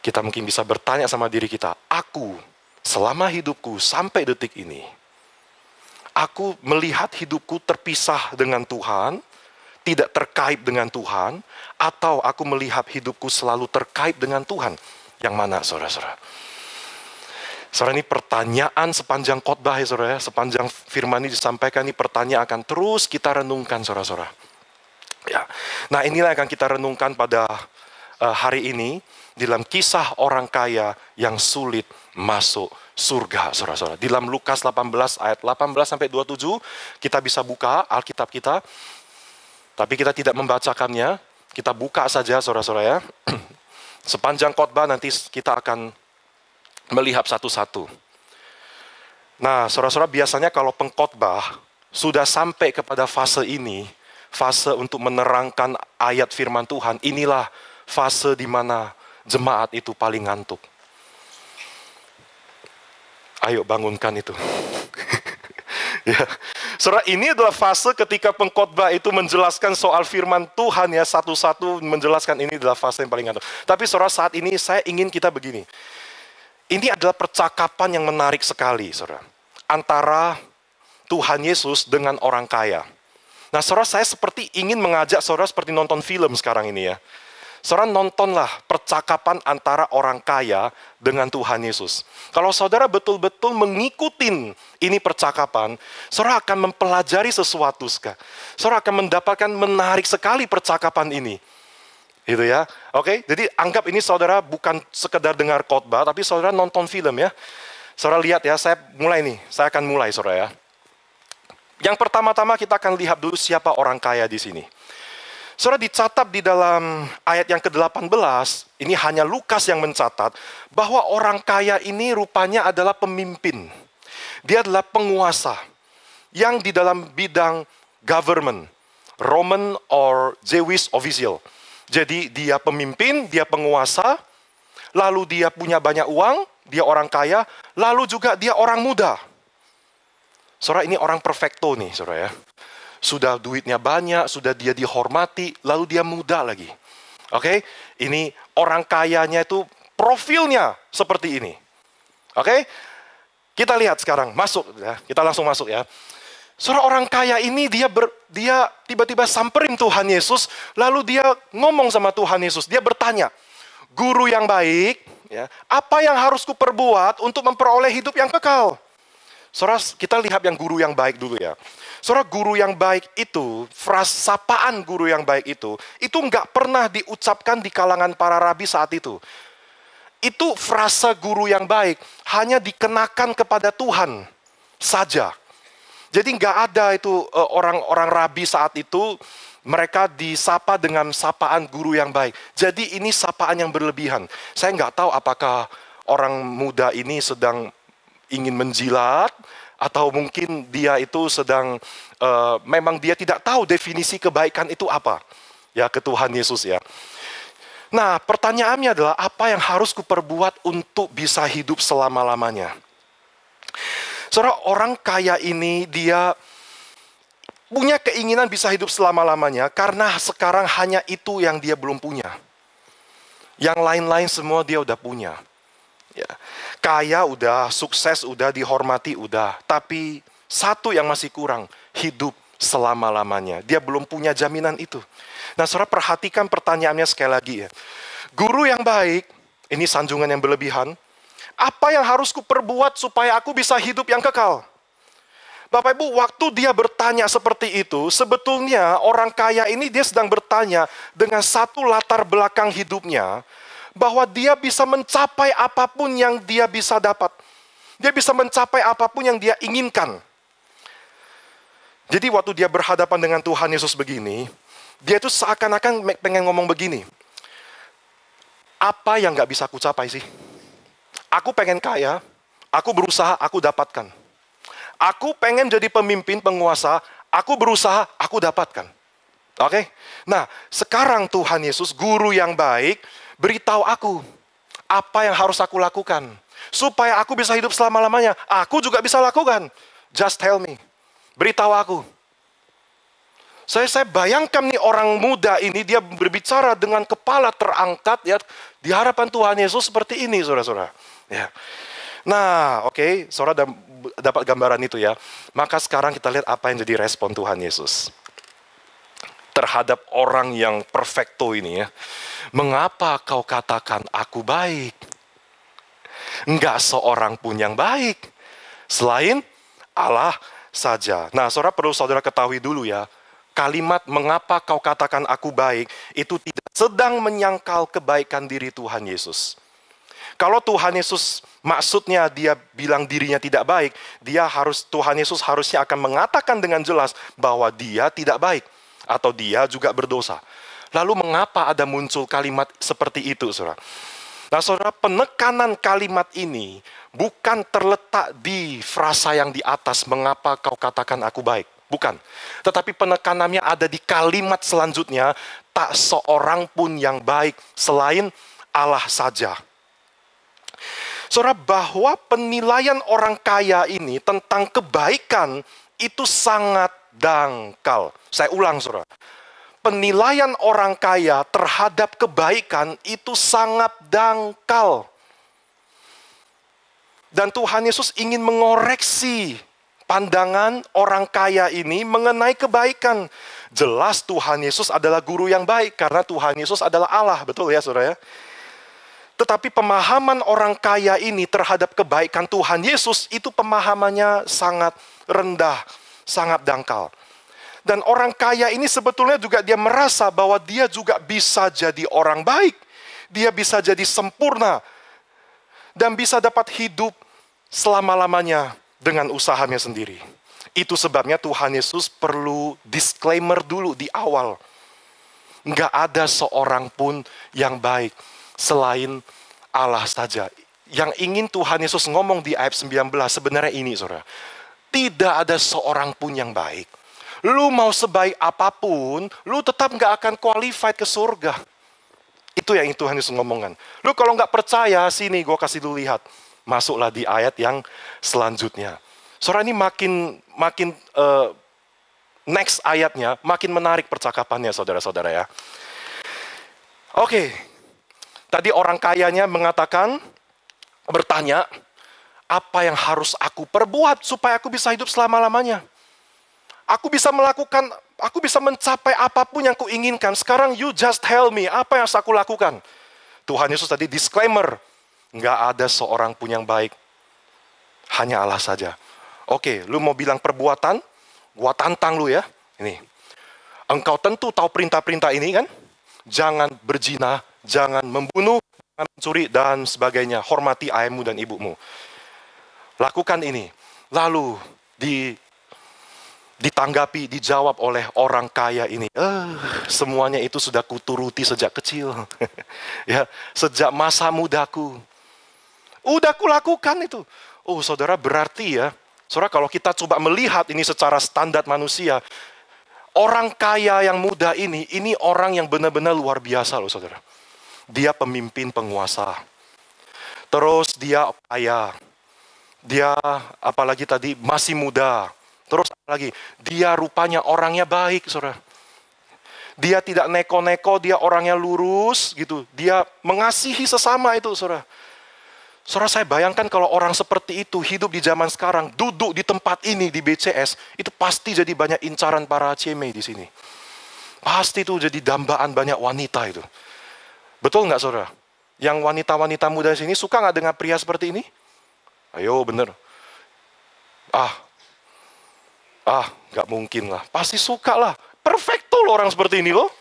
Kita mungkin bisa bertanya sama diri kita, aku selama hidupku sampai detik ini, aku melihat hidupku terpisah dengan Tuhan, tidak terkait dengan Tuhan, atau aku melihat hidupku selalu terkait dengan Tuhan? Yang mana, saudara-saudara? Saudara, ini pertanyaan sepanjang khotbah ya saudara, sepanjang firman ini disampaikan, ini pertanyaan akan terus kita renungkan saudara-saudara. Ya. Nah, inilah yang akan kita renungkan pada hari ini, dalam kisah orang kaya yang sulit masuk surga, saudara-saudara. Di dalam Lukas 18 ayat 18 sampai 27, kita bisa buka Alkitab kita. Tapi kita tidak membacakannya, kita buka saja saudara-saudara ya. Sepanjang khotbah nanti kita akan melihat satu-satu. Nah, saudara-saudara, biasanya kalau pengkhotbah sudah sampai kepada fase ini, fase untuk menerangkan ayat firman Tuhan, inilah fase di mana jemaat itu paling ngantuk. Ayo bangunkan itu. Ya. Saudara, ini adalah fase ketika pengkhotbah itu menjelaskan soal firman Tuhan ya, satu-satu menjelaskan, ini adalah fase yang paling ngantuk. Tapi saudara, saat ini saya ingin kita begini. Ini adalah percakapan yang menarik sekali, saudara. Antara Tuhan Yesus dengan orang kaya. Nah, saudara, saya seperti ingin mengajak saudara seperti nonton film sekarang ini ya. Saudara, nontonlah percakapan antara orang kaya dengan Tuhan Yesus. Kalau saudara betul-betul mengikutin ini percakapan, saudara akan mempelajari sesuatu. Saudara akan mendapatkan menarik sekali percakapan ini. Gitu ya. Oke, jadi anggap ini saudara bukan sekedar dengar khotbah, tapi saudara nonton film ya. Saudara lihat ya, saya akan mulai saudara ya. Yang pertama-tama kita akan lihat dulu siapa orang kaya di sini. Saudara, dicatat di dalam ayat yang ke-18, ini hanya Lukas yang mencatat, bahwa orang kaya ini rupanya adalah pemimpin. Dia adalah penguasa yang di dalam bidang government, Roman or Jewish official. Jadi dia pemimpin, dia penguasa, lalu dia punya banyak uang, dia orang kaya, lalu juga dia orang muda. Saudara, ini orang perfecto nih, saudara ya. Sudah duitnya banyak, sudah dia dihormati, lalu dia muda lagi. Oke, ini orang kayanya itu profilnya seperti ini. Oke, kita lihat sekarang, masuk ya. Kita langsung masuk ya. Saudara, orang kaya ini dia tiba-tiba samperin Tuhan Yesus, lalu dia ngomong sama Tuhan Yesus. Dia bertanya, "Guru yang baik, ya, apa yang harus kuperbuat untuk memperoleh hidup yang kekal?" Saudara, kita lihat yang guru yang baik dulu ya. Saudara, guru yang baik itu, frasa sapaan guru yang baik itu nggak pernah diucapkan di kalangan para rabi saat itu. Itu frasa guru yang baik hanya dikenakan kepada Tuhan saja. Jadi nggak ada itu orang-orang rabi saat itu, mereka disapa dengan sapaan guru yang baik. Jadi ini sapaan yang berlebihan. Saya nggak tahu apakah orang muda ini sedang ingin menjilat, atau mungkin dia itu sedang memang dia tidak tahu definisi kebaikan itu apa ya, ke Tuhan Yesus ya. Nah, pertanyaannya adalah, apa yang harus kuperbuat untuk bisa hidup selama-lamanya? Saudara, orang kaya ini dia punya keinginan bisa hidup selama-lamanya karena sekarang hanya itu yang dia belum punya. Yang lain-lain semua dia udah punya. Ya. Kaya udah, sukses udah, dihormati udah. Tapi satu yang masih kurang, hidup selama-lamanya. Dia belum punya jaminan itu. Nah, saudara, perhatikan pertanyaannya sekali lagi ya. Guru yang baik, ini sanjungan yang berlebihan. Apa yang harus kuperbuat supaya aku bisa hidup yang kekal? Bapak Ibu, waktu dia bertanya seperti itu, sebetulnya orang kaya ini dia sedang bertanya dengan satu latar belakang hidupnya, bahwa dia bisa mencapai apapun yang dia bisa dapat. Dia bisa mencapai apapun yang dia inginkan. Jadi waktu dia berhadapan dengan Tuhan Yesus begini, dia itu seakan-akan pengen ngomong begini, apa yang gak bisa aku capai sih? Aku pengen kaya, aku berusaha, aku dapatkan. Aku pengen jadi pemimpin, penguasa, aku berusaha, aku dapatkan. Oke? Nah, sekarang Tuhan Yesus, guru yang baik, beritahu aku apa yang harus aku lakukan supaya aku bisa hidup selama-lamanya. Aku juga bisa lakukan. Just tell me. Beritahu aku. Saya bayangkan nih orang muda ini, dia berbicara dengan kepala terangkat ya, di hadapan Tuhan Yesus seperti ini, saudara-saudara. Ya. Nah, oke, saudara dapat gambaran itu ya. Maka sekarang kita lihat apa yang jadi respon Tuhan Yesus terhadap orang yang perfecto ini ya. Mengapa kau katakan aku baik? Enggak seorang pun yang baik selain Allah saja. Nah, saudara perlu saudara ketahui dulu ya. Kalimat mengapa kau katakan aku baik itu tidak sedang menyangkal kebaikan diri Tuhan Yesus. Kalau Tuhan Yesus maksudnya dia bilang dirinya tidak baik, Tuhan Yesus harusnya akan mengatakan dengan jelas bahwa dia tidak baik. Atau dia juga berdosa. Lalu mengapa ada muncul kalimat seperti itu, saudara? Nah, saudara, penekanan kalimat ini bukan terletak di frasa yang di atas, mengapa kau katakan aku baik. Bukan. Tetapi penekanannya ada di kalimat selanjutnya, tak seorang pun yang baik selain Allah saja. Saudara, bahwa penilaian orang kaya ini tentang kebaikan itu sangat dangkal. Saya ulang, saudara. Penilaian orang kaya terhadap kebaikan itu sangat dangkal. Dan Tuhan Yesus ingin mengoreksi pandangan orang kaya ini mengenai kebaikan. Jelas Tuhan Yesus adalah guru yang baik karena Tuhan Yesus adalah Allah, betul ya saudara ya? Tetapi pemahaman orang kaya ini terhadap kebaikan Tuhan Yesus itu pemahamannya sangat rendah, sangat dangkal. Dan orang kaya ini sebetulnya juga dia merasa bahwa dia juga bisa jadi orang baik. Dia bisa jadi sempurna. Dan bisa dapat hidup selama-lamanya dengan usahanya sendiri. Itu sebabnya Tuhan Yesus perlu disclaimer dulu di awal. Nggak ada seorang pun yang baik selain Allah saja. Yang ingin Tuhan Yesus ngomong di ayat 19 sebenarnya ini saudara. Tidak ada seorang pun yang baik. Lu mau sebaik apapun, lu tetap nggak akan qualified ke surga. Itu yang Tuhan Yesus ngomongkan. Lu kalau nggak percaya, sini gue kasih lu lihat. Masuklah di ayat yang selanjutnya. Saudara, ini makin next ayatnya makin menarik percakapannya saudara-saudara ya. Oke. Tadi orang kayanya bertanya, apa yang harus aku perbuat supaya aku bisa hidup selama-lamanya? Aku bisa mencapai apapun yang kuinginkan. Sekarang you just tell me, apa yang harus aku lakukan? Tuhan Yesus tadi disclaimer, nggak ada seorang pun yang baik. Hanya Allah saja. Oke, lu mau bilang perbuatan? Gua tantang lu ya. Ini. Engkau tentu tahu perintah-perintah ini kan? Jangan berzina, jangan membunuh, jangan mencuri, dan sebagainya. Hormati ayahmu dan ibumu. Lakukan ini. Lalu ditanggapi, dijawab oleh orang kaya ini. Semuanya itu sudah kuturuti sejak kecil. Ya, sejak masa mudaku. Udah kulakukan itu. Oh saudara, berarti ya, saudara kalau kita coba melihat ini secara standar manusia, orang kaya yang muda ini orang yang benar-benar luar biasa loh saudara. Dia pemimpin penguasa. Terus dia kaya. Dia apalagi tadi masih muda. Terus lagi, dia rupanya orangnya baik, saudara. Dia tidak neko-neko, dia orangnya lurus, gitu. Dia mengasihi sesama itu, saudara. Saudara, saya bayangkan kalau orang seperti itu hidup di zaman sekarang, duduk di tempat ini di BCS, itu pasti jadi banyak incaran para cemeh di sini. Pasti itu jadi dambaan banyak wanita itu. Betul nggak, saudara? Yang wanita-wanita muda di sini suka nggak dengan pria seperti ini? Ayo, bener. Nggak mungkin lah. Pasti suka lah. Perfecto loh orang seperti ini loh.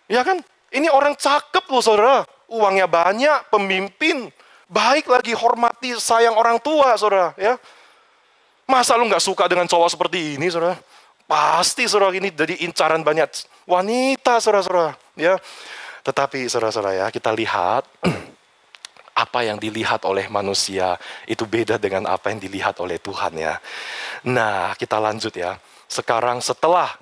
Ya kan? Ini orang cakep loh saudara. Uangnya banyak, pemimpin. Baik lagi, hormati, sayang orang tua saudara. Ya. Masa lu nggak suka dengan cowok seperti ini saudara? Pasti saudara ini jadi incaran banyak wanita saudara-saudara. Ya. Tetapi saudara-saudara ya, kita lihat apa yang dilihat oleh manusia itu beda dengan apa yang dilihat oleh Tuhan ya. Nah, kita lanjut ya. Sekarang setelah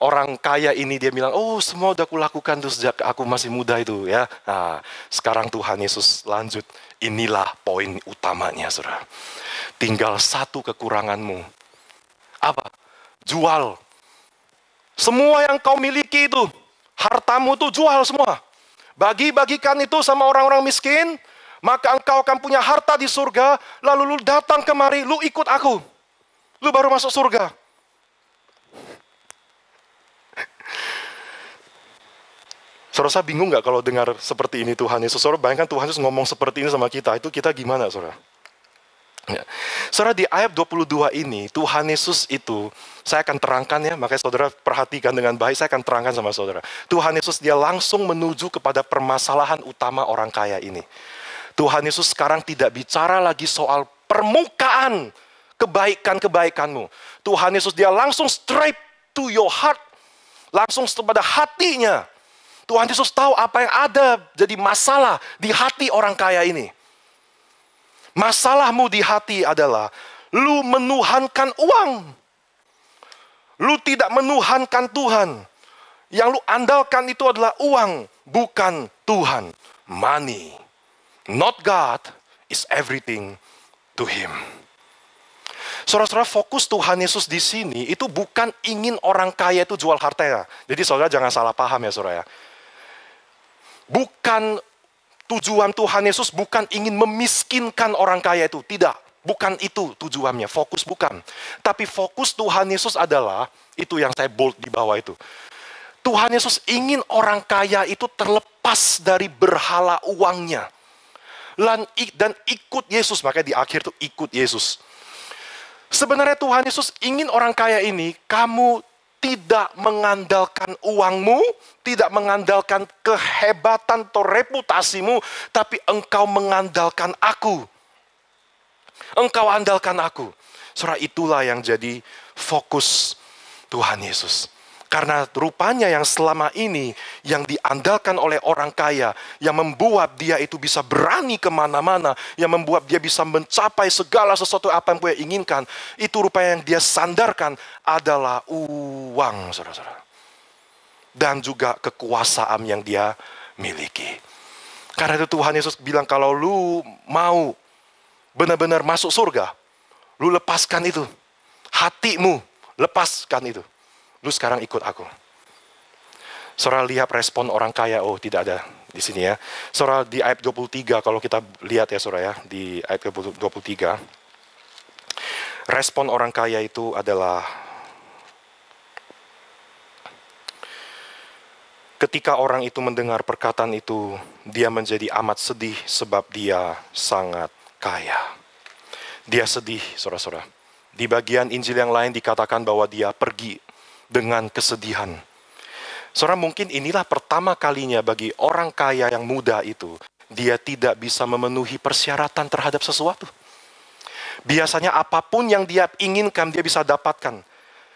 orang kaya ini dia bilang, oh semua udah kulakukan tuh sejak aku masih muda itu ya. Nah, sekarang Tuhan Yesus lanjut. Inilah poin utamanya saudara. Tinggal satu kekuranganmu. Apa? Jual. Semua yang kau miliki itu, hartamu tuh jual semua. Bagi-bagikan itu sama orang-orang miskin, maka engkau akan punya harta di surga, lalu lu datang kemari, lu ikut aku. Lu baru masuk surga. Saudara, saya bingung nggak kalau dengar seperti ini Tuhan Yesus? Saudara, bayangkan Tuhan Yesus ngomong seperti ini sama kita, itu kita gimana saudara? Ya. Saudara, di ayat 22 ini, Tuhan Yesus itu, saya akan terangkan ya, makanya saudara perhatikan dengan baik, saya akan terangkan sama saudara. Tuhan Yesus dia langsung menuju kepada permasalahan utama orang kaya ini. Tuhan Yesus sekarang tidak bicara lagi soal permukaan kebaikan-kebaikanmu. Tuhan Yesus dia langsung straight to your heart, langsung kepada hatinya. Tuhan Yesus tahu apa yang ada jadi masalah di hati orang kaya ini. Masalahmu di hati adalah lu menuhankan uang. Lu tidak menuhankan Tuhan. Yang lu andalkan itu adalah uang, bukan Tuhan. Money, not God, is everything to Him. Saudara-saudara, fokus Tuhan Yesus di sini itu bukan ingin orang kaya itu jual hartanya. Jadi saudara jangan salah paham ya saudara ya. Bukan tujuan Tuhan Yesus bukan ingin memiskinkan orang kaya itu. Tidak, bukan itu tujuannya, fokus bukan. Tapi fokus Tuhan Yesus adalah, itu yang saya bold di bawah itu. Tuhan Yesus ingin orang kaya itu terlepas dari berhala uangnya. Dan ikut Yesus, makanya di akhir itu ikut Yesus. Sebenarnya Tuhan Yesus ingin orang kaya ini, kamu tidak mengandalkan uangmu, tidak mengandalkan kehebatan atau reputasimu, tapi engkau mengandalkan aku. Engkau andalkan aku. Saudara, itulah yang jadi fokus Tuhan Yesus. Karena rupanya yang selama ini yang diandalkan oleh orang kaya, yang membuat dia itu bisa berani kemana-mana, yang membuat dia bisa mencapai segala sesuatu apa yang dia inginkan, itu rupanya yang dia sandarkan adalah uang, saudara-saudara. Dan juga kekuasaan yang dia miliki. Karena itu Tuhan Yesus bilang, kalau lu mau benar-benar masuk surga, lu lepaskan itu. Hatimu, lepaskan itu. Lu sekarang ikut aku. Saudara lihat respon orang kaya, oh tidak ada di sini ya. Saudara di ayat 23, kalau kita lihat ya saudara ya, di ayat 23. Respon orang kaya itu adalah, ketika orang itu mendengar perkataan itu, dia menjadi amat sedih sebab dia sangat kaya. Dia sedih, saudara-saudara. Di bagian Injil yang lain dikatakan bahwa dia pergi dengan kesedihan. Saudara, mungkin inilah pertama kalinya bagi orang kaya yang muda itu, dia tidak bisa memenuhi persyaratan terhadap sesuatu. Biasanya apapun yang dia inginkan, dia bisa dapatkan.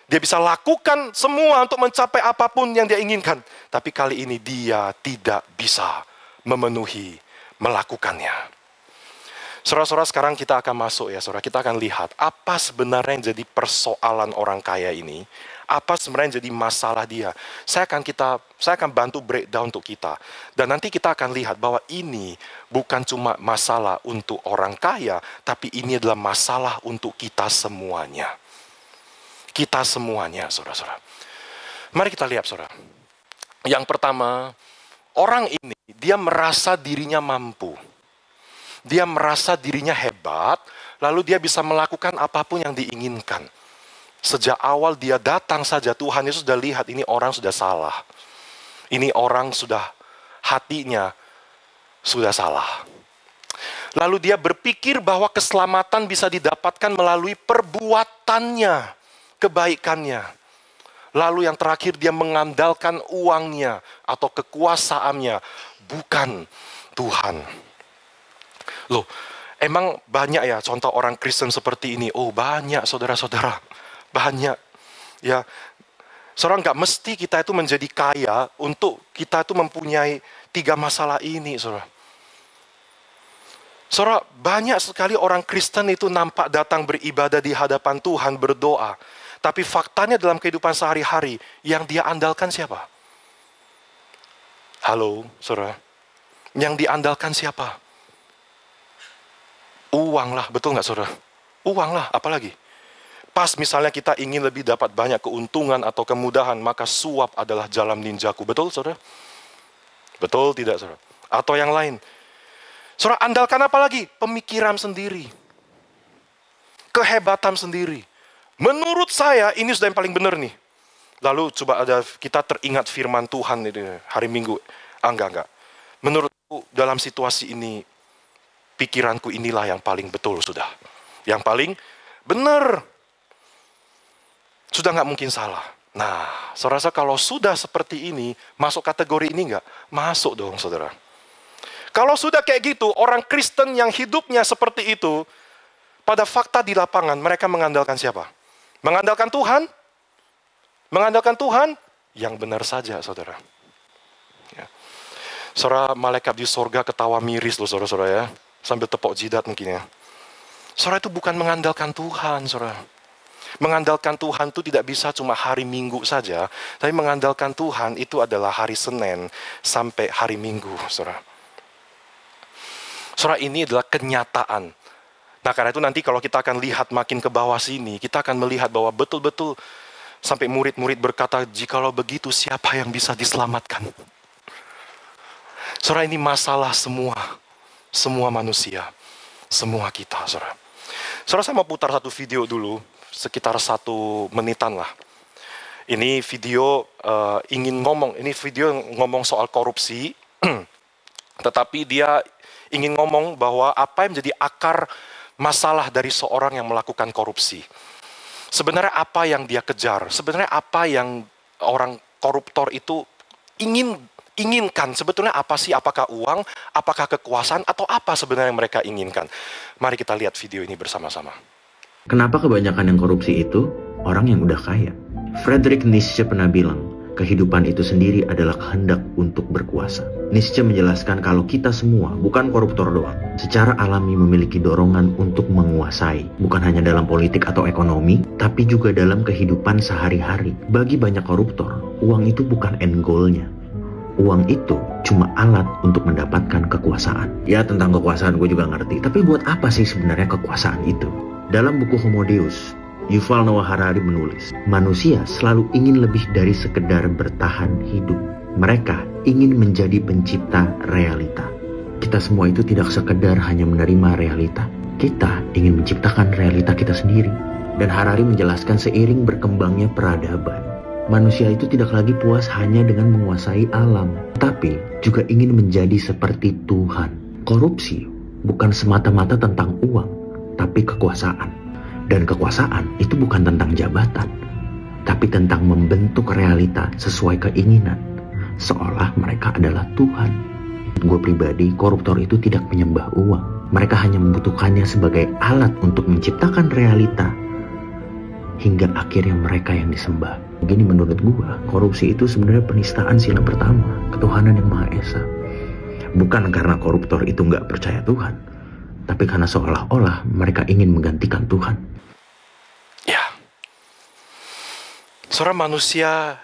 Dia bisa lakukan semua untuk mencapai apapun yang dia inginkan. Tapi kali ini dia tidak bisa memenuhi, melakukannya. Saudara-saudara, sekarang kita akan masuk ya saudara. Kita akan lihat apa sebenarnya yang jadi persoalan orang kaya ini. Apa sebenarnya yang jadi masalah dia. Saya akan bantu breakdown untuk kita. Dan nanti kita akan lihat bahwa ini bukan cuma masalah untuk orang kaya, tapi ini adalah masalah untuk kita semuanya. Kita semuanya, saudara-saudara. Mari kita lihat, saudara. Yang pertama, orang ini dia merasa dirinya mampu. Dia merasa dirinya hebat, lalu dia bisa melakukan apapun yang diinginkan. Sejak awal dia datang saja, Tuhan Yesus sudah lihat ini orang sudah salah. Ini orang sudah, hatinya sudah salah. Lalu dia berpikir bahwa keselamatan bisa didapatkan melalui perbuatannya, kebaikannya. Lalu yang terakhir dia mengandalkan uangnya atau kekuasaannya, bukan Tuhan. Loh, emang banyak ya contoh orang Kristen seperti ini? Oh banyak saudara-saudara. Banyak, ya. Saudara, nggak mesti kita itu menjadi kaya untuk kita itu mempunyai 3 masalah ini, saudara. Saudara, banyak sekali orang Kristen itu nampak datang beribadah di hadapan Tuhan, berdoa. Tapi faktanya dalam kehidupan sehari-hari, yang dia andalkan siapa? Halo, saudara. Yang diandalkan siapa? Uang lah, betul nggak saudara? Uang lah, apalagi? Pas misalnya kita ingin lebih dapat banyak keuntungan atau kemudahan, maka suap adalah jalan ninjaku. Betul, saudara? Betul tidak, saudara? Atau yang lain. Saudara, andalkan apa lagi? Pemikiran sendiri. Kehebatan sendiri. Menurut saya, ini sudah yang paling benar nih. Lalu coba ada kita teringat firman Tuhan hari Minggu. Enggak. Menurutku dalam situasi ini, pikiranku inilah yang paling betul sudah. Yang paling benar. Sudah nggak mungkin salah. Nah, saudara, kalau sudah seperti ini, masuk kategori ini nggak? Masuk dong, saudara. Kalau sudah kayak gitu, orang Kristen yang hidupnya seperti itu, pada fakta di lapangan, mereka mengandalkan siapa? Mengandalkan Tuhan? Mengandalkan Tuhan? Yang benar saja, saudara. Ya. Saudara, malaikat di sorga ketawa miris loh, saudara-saudara ya. Sambil tepuk jidat mungkin ya. Saudara, itu bukan mengandalkan Tuhan, saudara. Mengandalkan Tuhan itu tidak bisa cuma hari Minggu saja, tapi mengandalkan Tuhan itu adalah hari Senin sampai hari Minggu, saudara. Saudara, ini adalah kenyataan. Nah, karena itu nanti kalau kita akan lihat makin ke bawah sini, kita akan melihat bahwa betul-betul sampai murid-murid berkata, jikalau begitu siapa yang bisa diselamatkan? Saudara, ini masalah semua manusia, semua kita, saudara. Saudara, saya mau putar satu video dulu, sekitar 1 menitan lah. Ini video ini video ngomong soal korupsi, tetapi dia ingin ngomong bahwa apa yang menjadi akar masalah dari seorang yang melakukan korupsi. Sebenarnya apa yang dia kejar, sebenarnya apa yang orang koruptor itu inginkan, sebetulnya apa sih? Apakah uang, apakah kekuasaan, atau apa sebenarnya yang mereka inginkan? Mari kita lihat video ini bersama-sama. Kenapa kebanyakan yang korupsi itu orang yang udah kaya? Friedrich Nietzsche pernah bilang, kehidupan itu sendiri adalah kehendak untuk berkuasa. Nietzsche menjelaskan kalau kita semua, bukan koruptor doang, secara alami memiliki dorongan untuk menguasai. Bukan hanya dalam politik atau ekonomi, tapi juga dalam kehidupan sehari-hari. Bagi banyak koruptor, uang itu bukan end goal-nya. Uang itu cuma alat untuk mendapatkan kekuasaan. Ya, tentang kekuasaan gue juga ngerti. Tapi buat apa sih sebenarnya kekuasaan itu? Dalam buku Homo Deus, Yuval Noah Harari menulis, manusia selalu ingin lebih dari sekedar bertahan hidup. Mereka ingin menjadi pencipta realita. Kita semua itu tidak sekedar hanya menerima realita. Kita ingin menciptakan realita kita sendiri. Dan Harari menjelaskan seiring berkembangnya peradaban, manusia itu tidak lagi puas hanya dengan menguasai alam, tapi juga ingin menjadi seperti Tuhan. Korupsi bukan semata-mata tentang uang, tapi kekuasaan. Dan kekuasaan itu bukan tentang jabatan, tapi tentang membentuk realita sesuai keinginan, seolah mereka adalah Tuhan. Gue pribadi, koruptor itu tidak menyembah uang. Mereka hanya membutuhkannya sebagai alat untuk menciptakan realita, hingga akhirnya mereka yang disembah. Begini menurut gua, korupsi itu sebenarnya penistaan sila pertama, ketuhanan yang Maha Esa. Bukan karena koruptor itu nggak percaya Tuhan, tapi karena seolah-olah mereka ingin menggantikan Tuhan. Ya, seorang manusia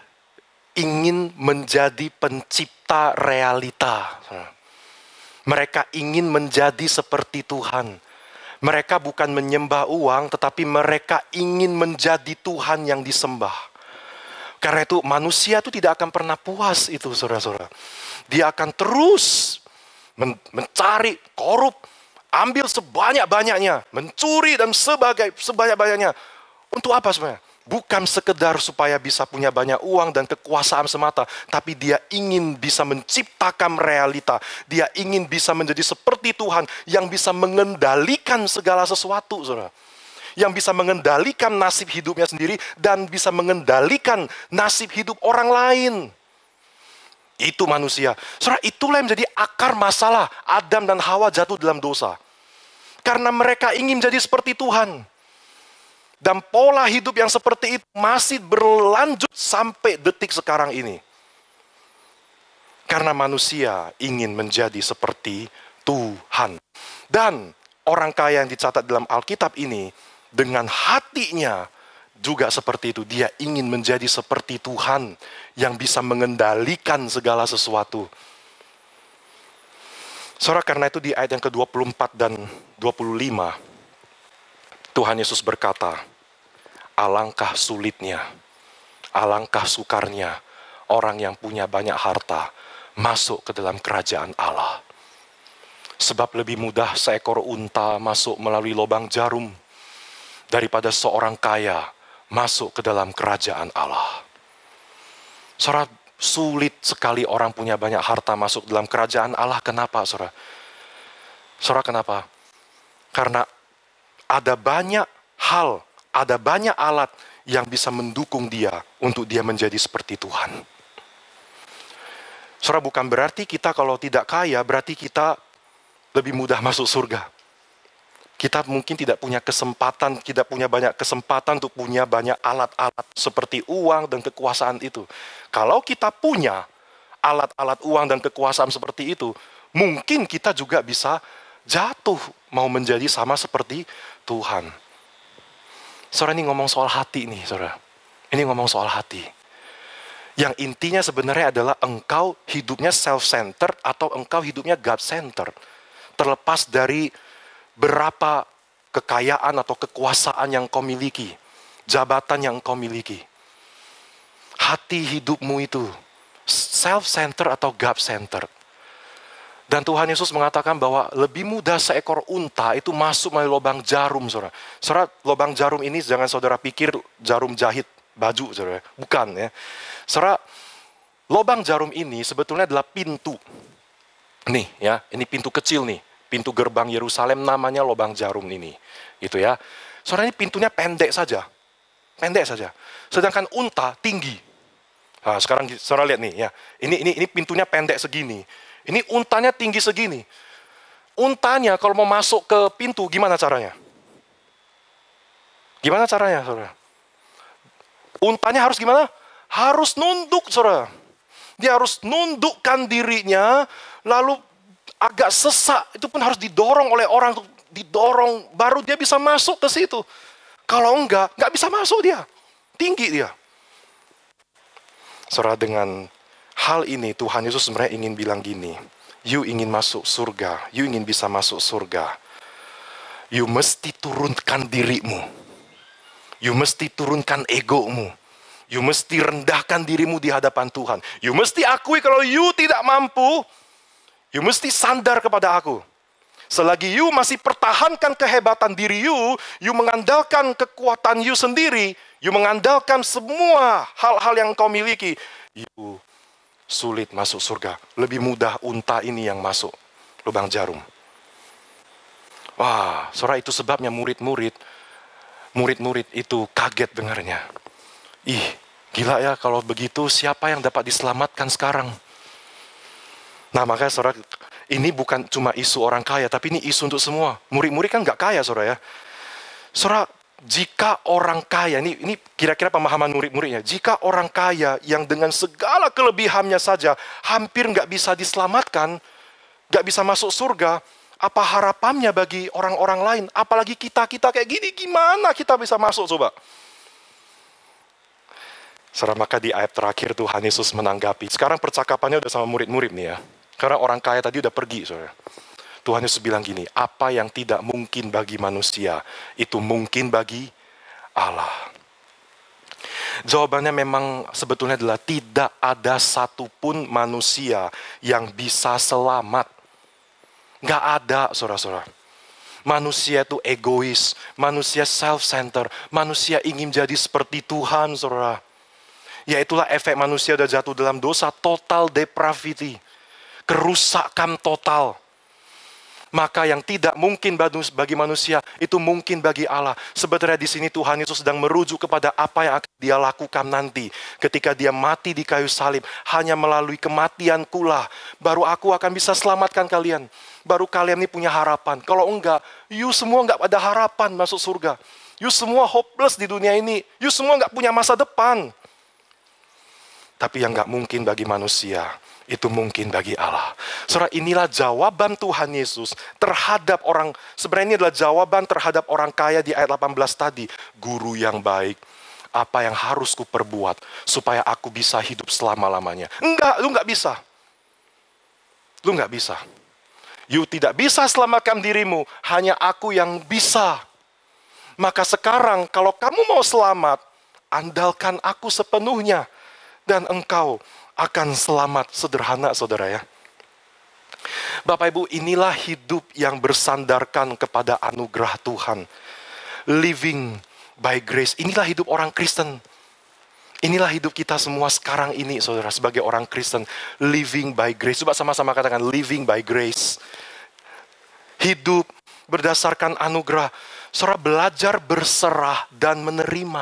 ingin menjadi pencipta realita. Mereka ingin menjadi seperti Tuhan. Mereka bukan menyembah uang, tetapi mereka ingin menjadi Tuhan yang disembah. Karena itu manusia itu tidak akan pernah puas itu, saudara-saudara. Dia akan terus mencari, korup, ambil sebanyak-banyaknya, mencuri dan sebanyak-banyaknya. Untuk apa sebenarnya? Bukan sekedar supaya bisa punya banyak uang dan kekuasaan semata, tapi dia ingin bisa menciptakan realita. Dia ingin bisa menjadi seperti Tuhan yang bisa mengendalikan segala sesuatu, saudara. Yang bisa mengendalikan nasib hidupnya sendiri dan bisa mengendalikan nasib hidup orang lain. Itu manusia. Saudara, itulah yang menjadi akar masalah Adam dan Hawa jatuh dalam dosa. Karena mereka ingin jadi seperti Tuhan. Dan pola hidup yang seperti itu masih berlanjut sampai detik sekarang ini. Karena manusia ingin menjadi seperti Tuhan. Dan orang kaya yang dicatat dalam Alkitab ini, dengan hatinya juga seperti itu. Dia ingin menjadi seperti Tuhan yang bisa mengendalikan segala sesuatu. Saudara, karena itu di ayat yang ke-24 dan 25, Tuhan Yesus berkata, alangkah sulitnya, alangkah sukarnya orang yang punya banyak harta masuk ke dalam kerajaan Allah. Sebab lebih mudah seekor unta masuk melalui lubang jarum daripada seorang kaya masuk ke dalam kerajaan Allah. Saudara, sulit sekali orang punya banyak harta masuk dalam kerajaan Allah. Kenapa, saudara? Saudara, kenapa? Karena ada banyak hal, ada banyak alat yang bisa mendukung dia untuk dia menjadi seperti Tuhan. Saudara, bukan berarti kita kalau tidak kaya, berarti kita lebih mudah masuk surga. Kita mungkin tidak punya kesempatan, tidak punya banyak kesempatan untuk punya banyak alat-alat seperti uang dan kekuasaan itu. Kalau kita punya alat-alat uang dan kekuasaan seperti itu, mungkin kita juga bisa jatuh mau menjadi sama seperti Tuhan. Saudara, ini ngomong soal hati nih, saudara. Ini ngomong soal hati. Yang intinya sebenarnya adalah engkau hidupnya self-centered atau engkau hidupnya God-centered. Terlepas dari berapa kekayaan atau kekuasaan yang kau miliki, jabatan yang kau miliki. Hati hidupmu itu self-centered atau God-centered. Dan Tuhan Yesus mengatakan bahwa lebih mudah seekor unta itu masuk melalui lubang jarum, saudara. Saudara, lubang jarum ini jangan saudara pikir jarum jahit baju, saudara. Bukan ya. Saudara, lubang jarum ini sebetulnya adalah pintu. Nih ya, ini pintu kecil nih. Pintu gerbang Yerusalem namanya lubang jarum ini. Gitu ya. Saudara, ini pintunya pendek saja. Pendek saja. Sedangkan unta tinggi. Nah, sekarang saudara lihat nih ya. Ini pintunya pendek segini. Ini untanya tinggi segini. Untanya kalau mau masuk ke pintu gimana caranya? Gimana caranya, saudara? Untanya harus gimana? Harus nunduk, saudara. Dia harus nundukkan dirinya, lalu agak sesak. Itu pun harus didorong oleh orang, didorong, baru dia bisa masuk ke situ. Kalau enggak bisa masuk dia. Tinggi dia. Saudara, dengan hal ini Tuhan Yesus sebenarnya ingin bilang gini, you ingin masuk surga, you ingin bisa masuk surga, you mesti turunkan dirimu, you mesti turunkan egomu, you mesti rendahkan dirimu di hadapan Tuhan, you mesti akui kalau you tidak mampu, you mesti sandar kepada aku. Selagi you masih pertahankan kehebatan diri you mengandalkan kekuatan you sendiri, you mengandalkan semua hal-hal yang kau miliki, you sulit masuk surga. Lebih mudah unta ini yang masuk lubang jarum. Wah, saudara, itu sebabnya murid-murid itu kaget dengarnya. Ih, gila ya, kalau begitu siapa yang dapat diselamatkan sekarang? Nah, makanya saudara, ini bukan cuma isu orang kaya, tapi ini isu untuk semua. Murid-murid kan nggak kaya, saudara ya. Saudara, jika orang kaya, ini kira-kira pemahaman murid-muridnya, jika orang kaya yang dengan segala kelebihannya saja hampir nggak bisa diselamatkan, nggak bisa masuk surga, apa harapannya bagi orang-orang lain? Apalagi kita kayak gini, gimana kita bisa masuk coba? Saudara, maka di ayat terakhir Tuhan Yesus menanggapi. Sekarang percakapannya udah sama murid-murid nih ya. Karena orang kaya tadi udah pergi, saudara. Tuhan Yesus bilang gini, apa yang tidak mungkin bagi manusia, itu mungkin bagi Allah. Jawabannya memang sebetulnya adalah tidak ada satupun manusia yang bisa selamat. Nggak ada, saudara-saudara. Manusia itu egois, manusia self-centered, manusia ingin jadi seperti Tuhan, saudara. Yaitulah efek manusia udah jatuh dalam dosa, total depravity, kerusakan total. Maka yang tidak mungkin bagi manusia, itu mungkin bagi Allah. Sebenarnya di sini Tuhan Yesus sedang merujuk kepada apa yang akan dia lakukan nanti. Ketika dia mati di kayu salib, hanya melalui kematianku lah, baru aku akan bisa selamatkan kalian. Baru kalian ini punya harapan. Kalau enggak, you semua enggak ada harapan masuk surga. You semua hopeless di dunia ini. You semua enggak punya masa depan. Tapi yang enggak mungkin bagi manusia, itu mungkin bagi Allah. Saudara, inilah jawaban Tuhan Yesus terhadap orang, sebenarnya ini adalah jawaban terhadap orang kaya di ayat 18 tadi. Guru yang baik, apa yang harus kuperbuat supaya aku bisa hidup selama-lamanya? Enggak, lu enggak bisa. Lu enggak bisa. You tidak bisa selamatkan dirimu, hanya aku yang bisa. Maka sekarang kalau kamu mau selamat, andalkan aku sepenuhnya. Dan engkau akan selamat. Sederhana, saudara ya. Bapak Ibu, inilah hidup yang bersandarkan kepada anugerah Tuhan. Living by grace. Inilah hidup orang Kristen. Inilah hidup kita semua sekarang ini, saudara, sebagai orang Kristen. Living by grace. Coba sama-sama katakan, living by grace. Hidup berdasarkan anugerah. Saudara, belajar berserah dan menerima.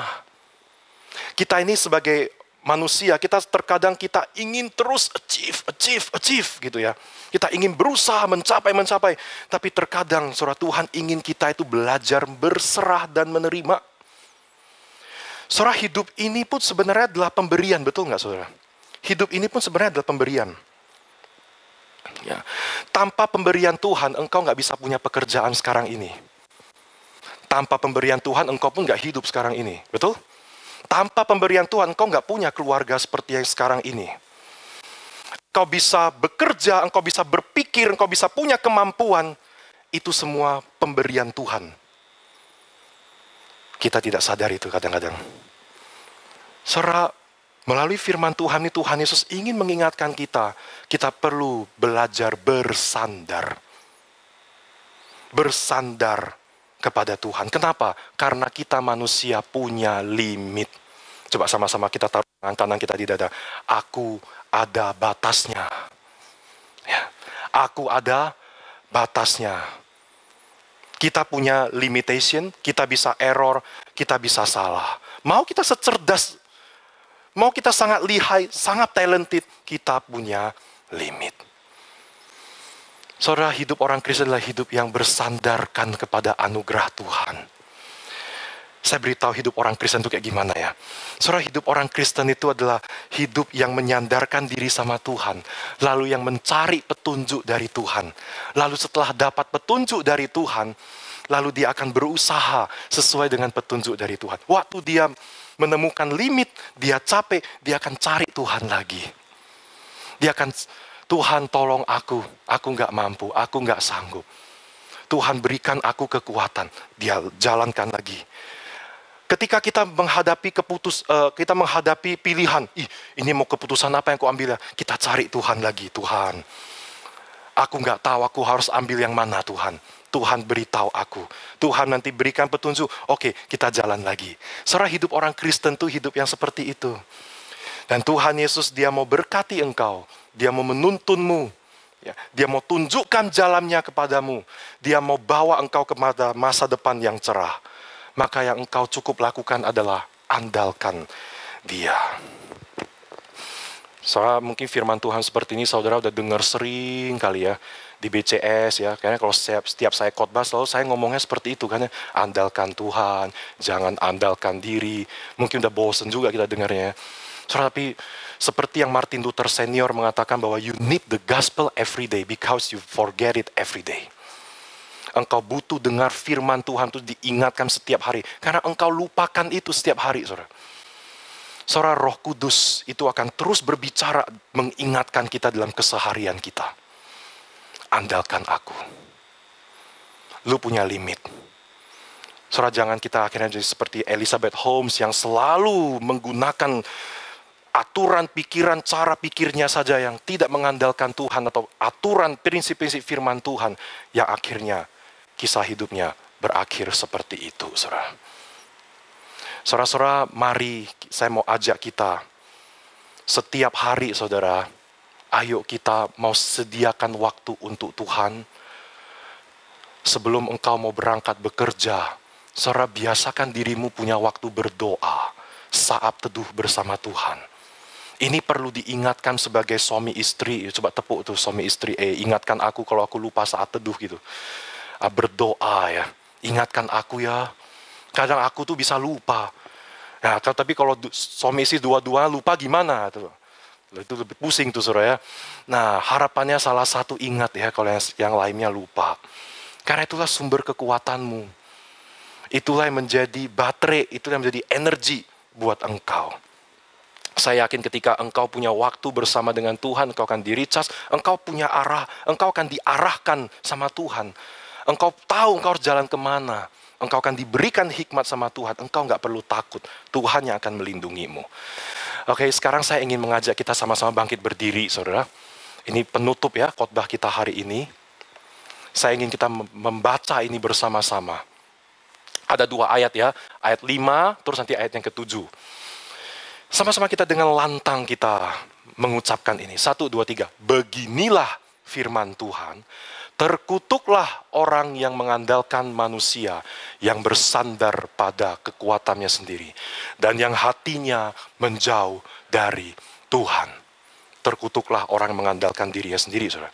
Kita ini sebagai manusia, kita terkadang kita ingin terus achieve gitu ya. Kita ingin berusaha mencapai. Tapi terkadang saudara, Tuhan ingin kita itu belajar berserah dan menerima. Saudara, hidup ini pun sebenarnya adalah pemberian, betul nggak saudara? Hidup ini pun sebenarnya adalah pemberian. Ya. Tanpa pemberian Tuhan, engkau nggak bisa punya pekerjaan sekarang ini. Tanpa pemberian Tuhan, engkau pun gak hidup sekarang ini. Betul? Tanpa pemberian Tuhan, engkau gak punya keluarga seperti yang sekarang ini. Engkau bisa bekerja, engkau bisa berpikir, engkau bisa punya kemampuan. Itu semua pemberian Tuhan. Kita tidak sadar itu kadang-kadang. Saudara, melalui firman Tuhan ini, Tuhan Yesus ingin mengingatkan kita perlu belajar bersandar. Bersandar kepada Tuhan. Kenapa? Karena kita manusia punya limit. Coba sama-sama kita taruh tangan kanan kita di dada. Aku ada batasnya. Ya, aku ada batasnya. Kita punya limitation, kita bisa error, kita bisa salah. Mau kita secerdas, mau kita sangat lihai, sangat talented, kita punya limit. Saudara, hidup orang Kristen adalah hidup yang bersandarkan kepada anugerah Tuhan. Saya beritahu hidup orang Kristen itu kayak gimana ya. Saudara, hidup orang Kristen itu adalah hidup yang menyandarkan diri sama Tuhan. Lalu yang mencari petunjuk dari Tuhan. Lalu setelah dapat petunjuk dari Tuhan, lalu dia akan berusaha sesuai dengan petunjuk dari Tuhan. Waktu dia menemukan limit, dia capek, dia akan cari Tuhan lagi. Dia akan, Tuhan tolong aku gak mampu, aku gak sanggup. Tuhan berikan aku kekuatan, dia jalankan lagi. Ketika kita menghadapi kita menghadapi pilihan, ini mau keputusan apa yang aku ambil ya? Kita cari Tuhan lagi, Tuhan. Aku nggak tahu aku harus ambil yang mana Tuhan. Tuhan beritahu aku. Tuhan nanti berikan petunjuk. Oke, kita jalan lagi. Saudara, hidup orang Kristen tuh hidup yang seperti itu. Dan Tuhan Yesus dia mau berkati engkau. Dia mau menuntunmu. Ya, dia mau tunjukkan jalannya kepadamu. Dia mau bawa engkau kepada masa depan yang cerah. Maka yang engkau cukup lakukan adalah andalkan dia. Soalnya mungkin firman Tuhan seperti ini saudara udah dengar sering kali ya. Di BCS ya. Kayaknya kalau setiap saya khotbah selalu saya ngomongnya seperti itu kan ya. Andalkan Tuhan, jangan andalkan diri. Mungkin udah bosen juga kita dengarnya. Saudara, tapi seperti yang Martin Luther Senior mengatakan bahwa you need the gospel every day because you forget it every day. Engkau butuh dengar firman Tuhan itu diingatkan setiap hari. Karena engkau lupakan itu setiap hari, saudara. Saudara, Roh Kudus itu akan terus berbicara, mengingatkan kita dalam keseharian kita. Andalkan aku. Lu punya limit. Saudara, jangan kita akhirnya jadi seperti Elizabeth Holmes yang selalu menggunakan aturan pikiran, cara pikirnya saja yang tidak mengandalkan Tuhan atau aturan prinsip-prinsip firman Tuhan yang akhirnya kisah hidupnya berakhir seperti itu, saudara. Saudara-saudara, mari saya mau ajak kita setiap hari, saudara, ayo kita mau sediakan waktu untuk Tuhan. Sebelum engkau mau berangkat bekerja, saudara, biasakan dirimu punya waktu berdoa saat teduh bersama Tuhan. Ini perlu diingatkan sebagai suami istri. Coba tepuk tuh suami istri. Ingatkan aku kalau aku lupa saat teduh gitu. Berdoa ya. Ingatkan aku ya. Kadang aku tuh bisa lupa. Ya, tapi kalau suami istri dua-dua lupa gimana tuh? Itu lebih pusing tuh saudara ya. Nah, harapannya salah satu ingat ya kalau yang lainnya lupa. Karena itulah sumber kekuatanmu. Itulah yang menjadi baterai, itulah yang menjadi energi buat engkau. Saya yakin ketika engkau punya waktu bersama dengan Tuhan, engkau akan di-recharge, engkau punya arah, engkau akan diarahkan sama Tuhan. Engkau tahu engkau harus jalan kemana. Engkau akan diberikan hikmat sama Tuhan. Engkau nggak perlu takut. Tuhan yang akan melindungimu. Oke, sekarang saya ingin mengajak kita sama-sama bangkit berdiri, saudara. Ini penutup ya khotbah kita hari ini. Saya ingin kita membaca ini bersama-sama. Ada 2 ayat ya. Ayat 5, terus nanti ayat yang ke-7. Sama-sama kita dengan lantang kita mengucapkan ini. 1, 2, 3. Beginilah firman Tuhan. Terkutuklah orang yang mengandalkan manusia, yang bersandar pada kekuatannya sendiri, dan yang hatinya menjauh dari Tuhan. Terkutuklah orang yang mengandalkan dirinya sendiri, saudara.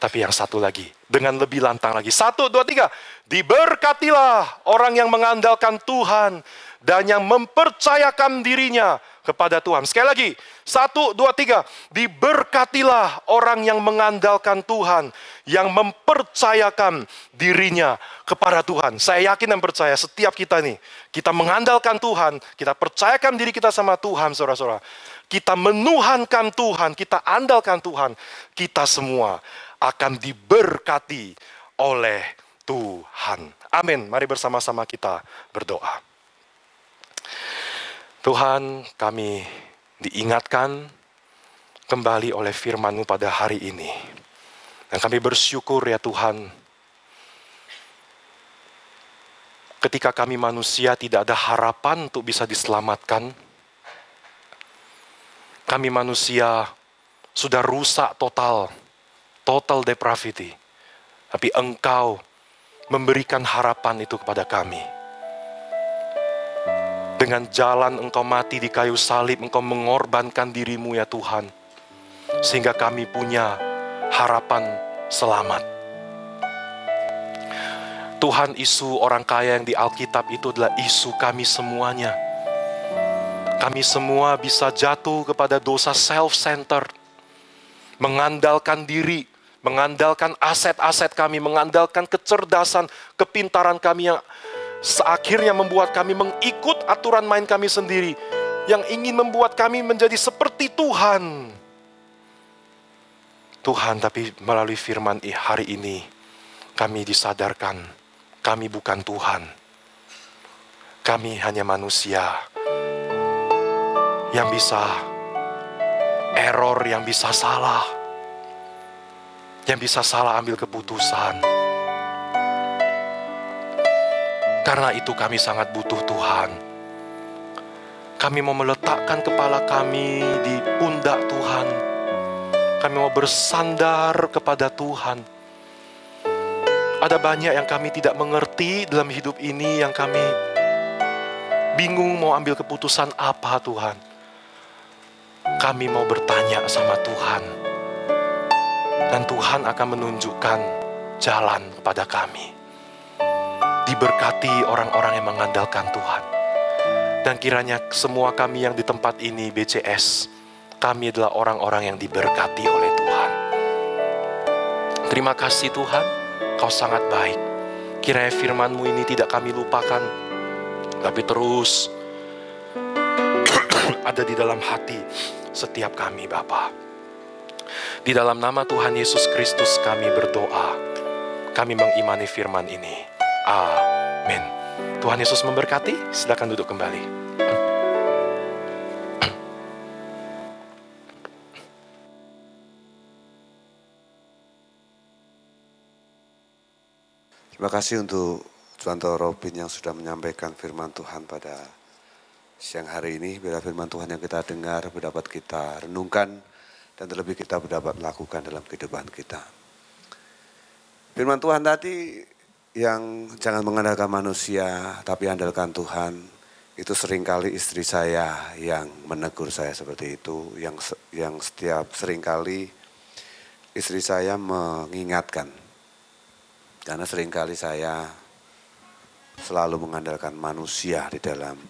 Tapi yang satu lagi, dengan lebih lantang lagi. 1, 2, 3. Diberkatilah orang yang mengandalkan Tuhan, dan yang mempercayakan dirinya kepada Tuhan. Sekali lagi, 1, 2, 3. Diberkatilah orang yang mengandalkan Tuhan, yang mempercayakan dirinya kepada Tuhan. Saya yakin dan percaya setiap kita nih, kita mengandalkan Tuhan, kita percayakan diri kita sama Tuhan, saudara-saudara. Kita menuhankan Tuhan, kita andalkan Tuhan, kita semua akan diberkati oleh Tuhan. Amin. Mari bersama-sama kita berdoa. Tuhan, kami diingatkan kembali oleh firman-Mu pada hari ini. Dan kami bersyukur ya Tuhan, ketika kami manusia tidak ada harapan untuk bisa diselamatkan, kami manusia sudah rusak total depravity. Tapi Engkau memberikan harapan itu kepada kami. Dengan jalan Engkau mati di kayu salib, Engkau mengorbankan diri-Mu ya Tuhan. Sehingga kami punya harapan selamat. Tuhan, isu orang kaya yang di Alkitab itu adalah isu kami semuanya. Kami semua bisa jatuh kepada dosa self-centered. Mengandalkan diri, mengandalkan aset-aset kami, mengandalkan kecerdasan, kepintaran kami yang akhirnya membuat kami mengikut aturan main kami sendiri, yang ingin membuat kami menjadi seperti Tuhan. Tuhan, tapi melalui firman hari ini, kami disadarkan, kami bukan Tuhan. Kami hanya manusia yang bisa error, yang bisa salah ambil keputusan. Karena itu kami sangat butuh Tuhan. Kami mau meletakkan kepala kami di pundak Tuhan. Kami mau bersandar kepada Tuhan. Ada banyak yang kami tidak mengerti dalam hidup ini, yang kami bingung mau ambil keputusan apa Tuhan. Kami mau bertanya sama Tuhan. Dan Tuhan akan menunjukkan jalan kepada kami. Diberkati orang-orang yang mengandalkan Tuhan. Dan kiranya semua kami yang di tempat ini BCS, kami adalah orang-orang yang diberkati oleh Tuhan. Terima kasih Tuhan, Kau sangat baik. Kiranya firman-Mu ini tidak kami lupakan, tapi terus ada di dalam hati setiap kami Bapa. Di dalam nama Tuhan Yesus Kristus kami berdoa. Kami mengimani firman ini. Amin. Tuhan Yesus memberkati. Silakan duduk kembali. Terima kasih untuk Suanto Robin yang sudah menyampaikan firman Tuhan pada siang hari ini. Bila firman Tuhan yang kita dengar dapat kita renungkan dan terlebih kita dapat lakukan dalam kehidupan kita. Firman Tuhan tadi yang jangan mengandalkan manusia tapi andalkan Tuhan, itu seringkali istri saya yang menegur saya seperti itu, yang setiap seringkali istri saya mengingatkan, karena seringkali saya selalu mengandalkan manusia di dalam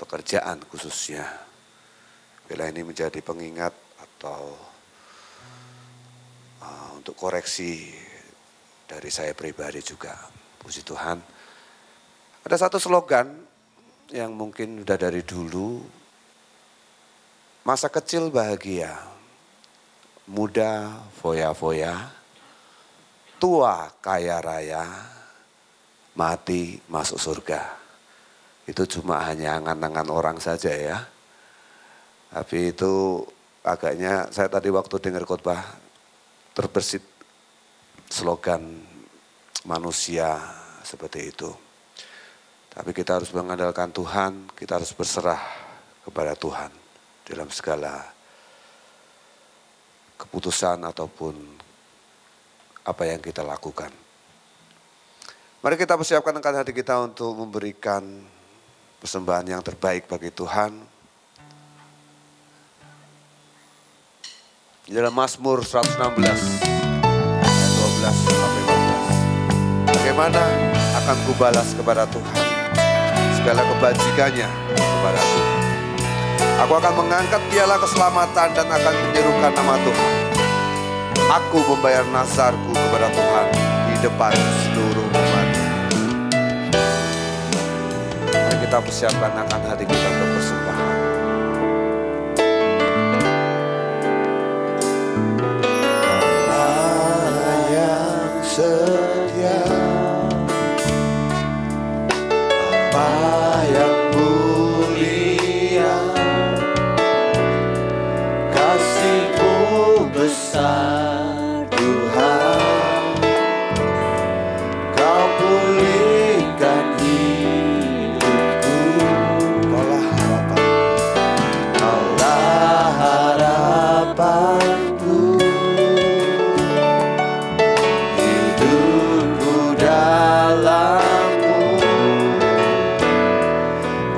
pekerjaan khususnya. Bila ini menjadi pengingat atau untuk koreksi dari saya pribadi juga. Puji Tuhan. Ada satu slogan yang mungkin udah dari dulu. Masa kecil bahagia, muda foya-foya, tua kaya raya, mati masuk surga. Itu cuma hanya angan-angan orang saja ya. Tapi itu agaknya saya tadi waktu dengar khotbah terbersit slogan manusia seperti itu. Tapi kita harus mengandalkan Tuhan, kita harus berserah kepada Tuhan dalam segala keputusan ataupun apa yang kita lakukan. Mari kita persiapkan hati kita untuk memberikan persembahan yang terbaik bagi Tuhan. Dalam Mazmur 116. 12-14. Bagaimana akan kubalas kepada Tuhan segala kebajikannya kepadaku. Aku akan mengangkat piala keselamatan dan akan menyerukan nama Tuhan. Aku membayar nazarku kepada Tuhan di depan seluruh umat. Mari kita persiapkan akan hati kita untuk persembahan. Allah yang setia, Bapa yang mulia, kasih-Mu besar Tuhan. Kau pulihkan hidupku. Kaulah harapan, Kaulah harapanku. Hidupku dalam-Mu.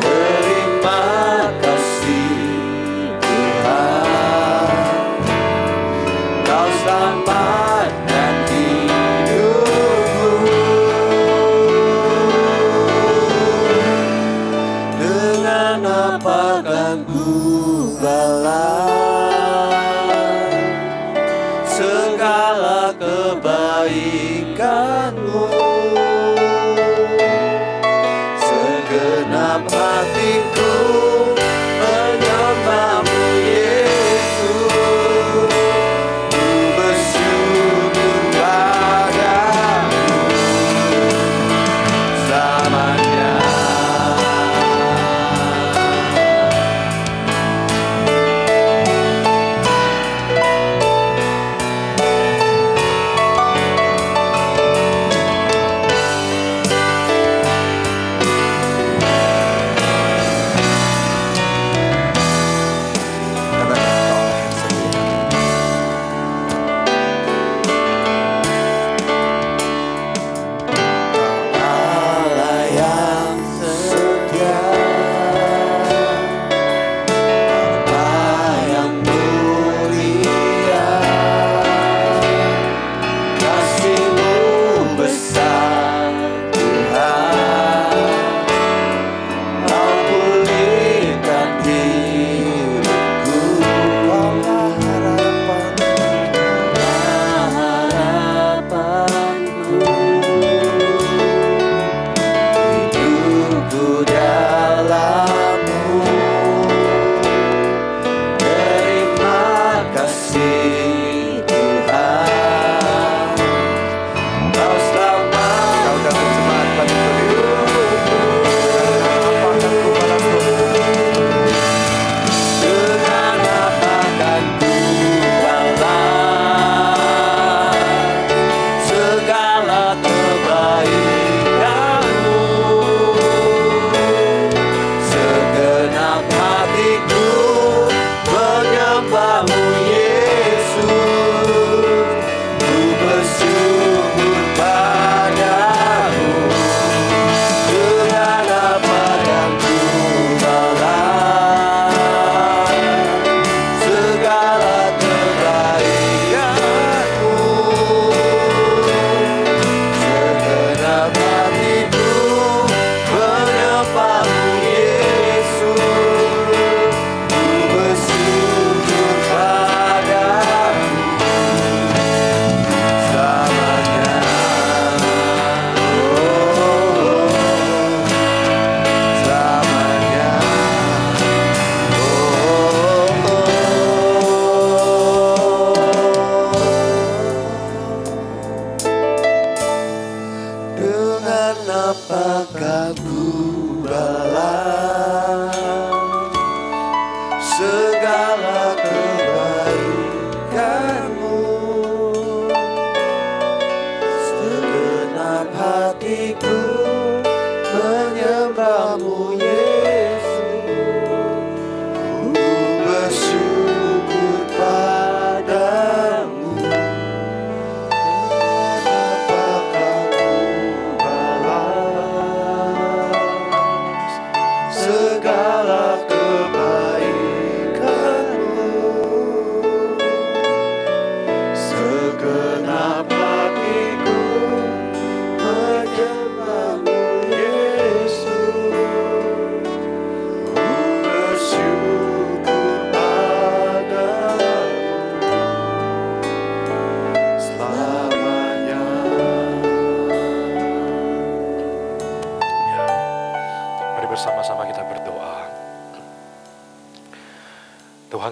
Terima kasih Tuhan, Kau selamatkan hidupku. Dengan apa kan ku balas segala kebaikan-Mu? Segenap hatiku menyembah-Mu Yesus. Ku bersyukur padamu selamanya.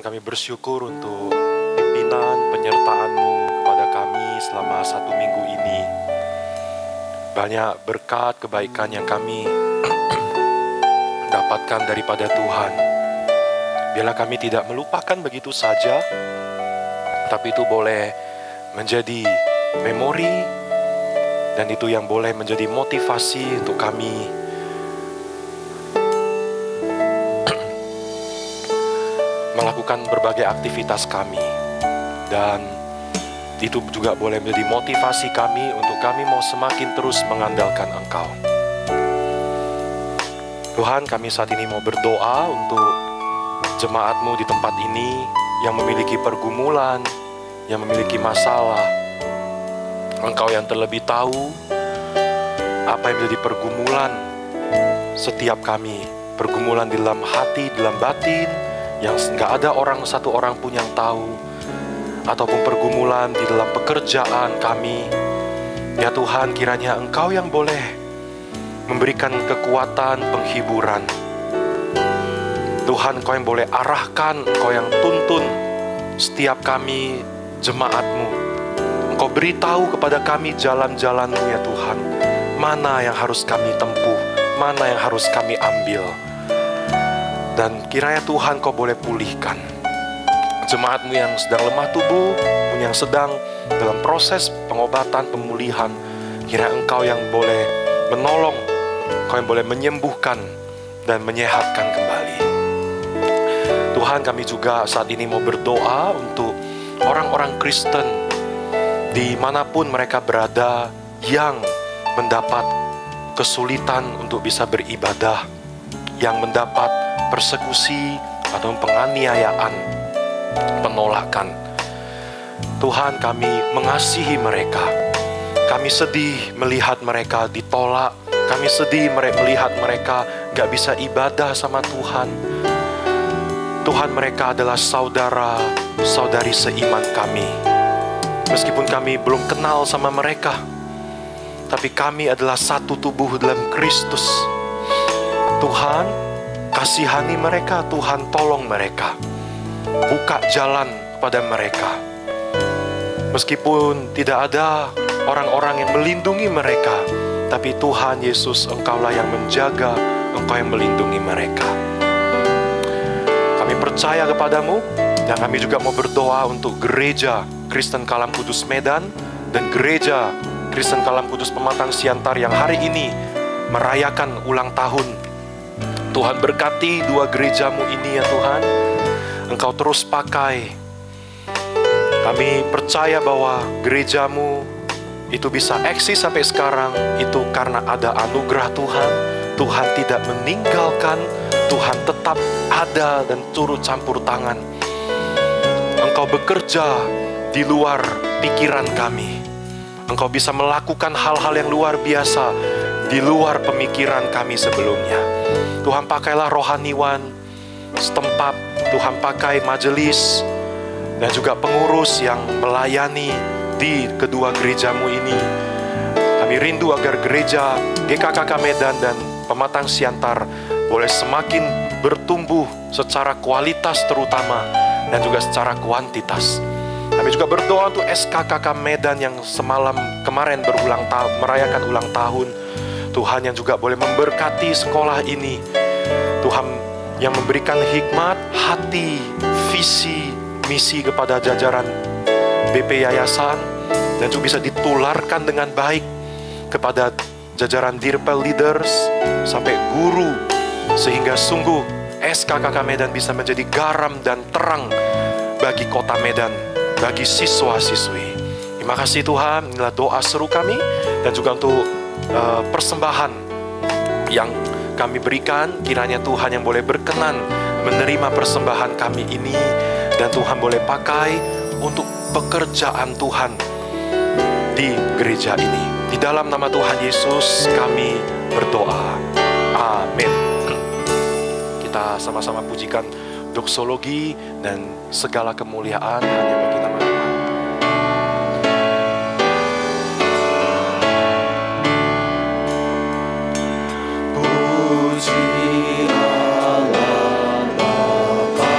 kami bersyukur untuk pimpinan penyertaan-Mu kepada kami selama 1 minggu ini. Banyak berkat kebaikan yang kami dapatkan daripada Tuhan. Biarlah kami tidak melupakan begitu saja, tapi itu boleh menjadi memori, dan itu yang boleh menjadi motivasi untuk kami melakukan berbagai aktivitas kami. Dan itu juga boleh menjadi motivasi kami untuk kami mau semakin terus mengandalkan Engkau. Tuhan, kami saat ini mau berdoa untuk jemaat-Mu di tempat ini yang memiliki pergumulan, yang memiliki masalah. Engkau yang terlebih tahu apa yang menjadi pergumulan setiap kami. Pergumulan di dalam hati, di dalam batin, yang nggak ada satu orang pun yang tahu, ataupun pergumulan di dalam pekerjaan kami. Ya Tuhan, kiranya Engkau yang boleh memberikan kekuatan, penghiburan. Tuhan, Engkau yang boleh arahkan, Engkau yang tuntun setiap kami, jemaat-Mu. Engkau beritahu kepada kami jalan-jalan-Mu ya Tuhan. Mana yang harus kami tempuh, mana yang harus kami ambil. Dan kiranya Tuhan Kau boleh pulihkan jemaat-Mu yang sedang lemah tubuh, yang sedang dalam proses pengobatan, pemulihan. Kiranya Engkau yang boleh menolong, Engkau yang boleh menyembuhkan dan menyehatkan kembali. Tuhan, kami juga saat ini mau berdoa untuk orang-orang Kristen dimanapun mereka berada yang mendapat kesulitan untuk bisa beribadah, yang mendapat persekusi atau penganiayaan, penolakan. Tuhan, kami mengasihi mereka. Kami sedih melihat mereka ditolak. Kami sedih melihat mereka gak bisa ibadah sama Tuhan. Tuhan, mereka adalah saudara-saudari seiman kami. Meskipun kami belum kenal sama mereka, tapi kami adalah satu tubuh dalam Kristus. Tuhan, kasihani mereka. Tuhan, tolong mereka. Buka jalan pada mereka. Meskipun tidak ada orang-orang yang melindungi mereka, tapi Tuhan Yesus, Engkaulah yang menjaga, Engkau yang melindungi mereka. Kami percaya kepadamu, dan kami juga mau berdoa untuk gereja Kristen Kalam Kudus Medan dan gereja Kristen Kalam Kudus Pematang Siantar yang hari ini merayakan ulang tahun. Tuhan, berkati 2 gerejamu ini ya Tuhan. Engkau terus pakai. Kami percaya bahwa gerejamu itu bisa eksis sampai sekarang, itu karena ada anugerah Tuhan. Tuhan tidak meninggalkan, Tuhan tetap ada dan turut campur tangan. Engkau bekerja di luar pikiran kami. Engkau bisa melakukan hal-hal yang luar biasa di luar pemikiran kami sebelumnya. Tuhan, pakailah rohaniwan setempat. Tuhan, pakai majelis dan juga pengurus yang melayani di kedua gerejamu ini. Kami rindu agar gereja GKKK Medan dan Pematang Siantar boleh semakin bertumbuh secara kualitas terutama dan juga secara kuantitas. Kami juga berdoa untuk SKKK Medan yang semalam kemarin merayakan ulang tahun. Tuhan, yang juga boleh memberkati sekolah ini. Tuhan, yang memberikan hikmat, hati, visi, misi kepada jajaran BP Yayasan, dan juga bisa ditularkan dengan baik kepada jajaran Dirpel Leaders sampai guru, sehingga sungguh SKKK Medan bisa menjadi garam dan terang bagi kota Medan, bagi siswa-siswi. Terima kasih Tuhan, inilah doa seru kami, dan juga untuk persembahan yang kami berikan. Kiranya Tuhan yang boleh berkenan menerima persembahan kami ini, dan Tuhan boleh pakai untuk pekerjaan Tuhan di gereja ini. Di dalam nama Tuhan Yesus kami berdoa. Amin. Kita sama-sama pujikan doksologi dan segala kemuliaan hanya bagi nama Tuhan. Puji Allah Bapa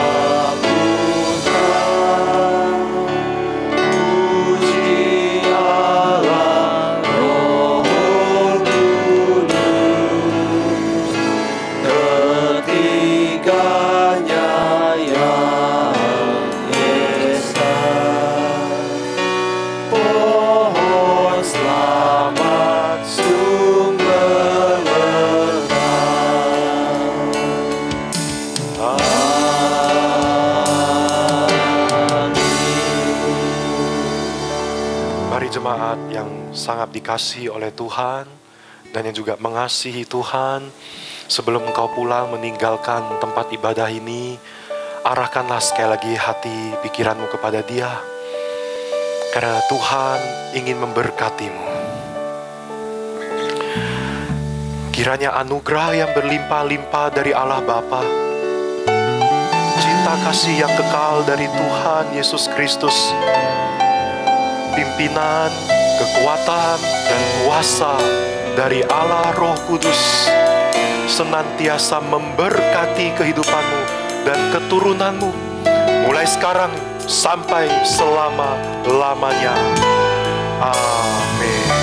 jemaat yang sangat dikasihi oleh Tuhan dan yang juga mengasihi Tuhan, sebelum engkau pulang meninggalkan tempat ibadah ini, arahkanlah sekali lagi hati pikiranmu kepada Dia. Karena Tuhan ingin memberkatimu. Kiranya anugerah yang berlimpah-limpah dari Allah Bapa, cinta kasih yang kekal dari Tuhan Yesus Kristus, pimpinan, kekuatan, dan kuasa dari Allah Roh Kudus senantiasa memberkati kehidupanmu dan keturunanmu mulai sekarang sampai selama-lamanya. Amin.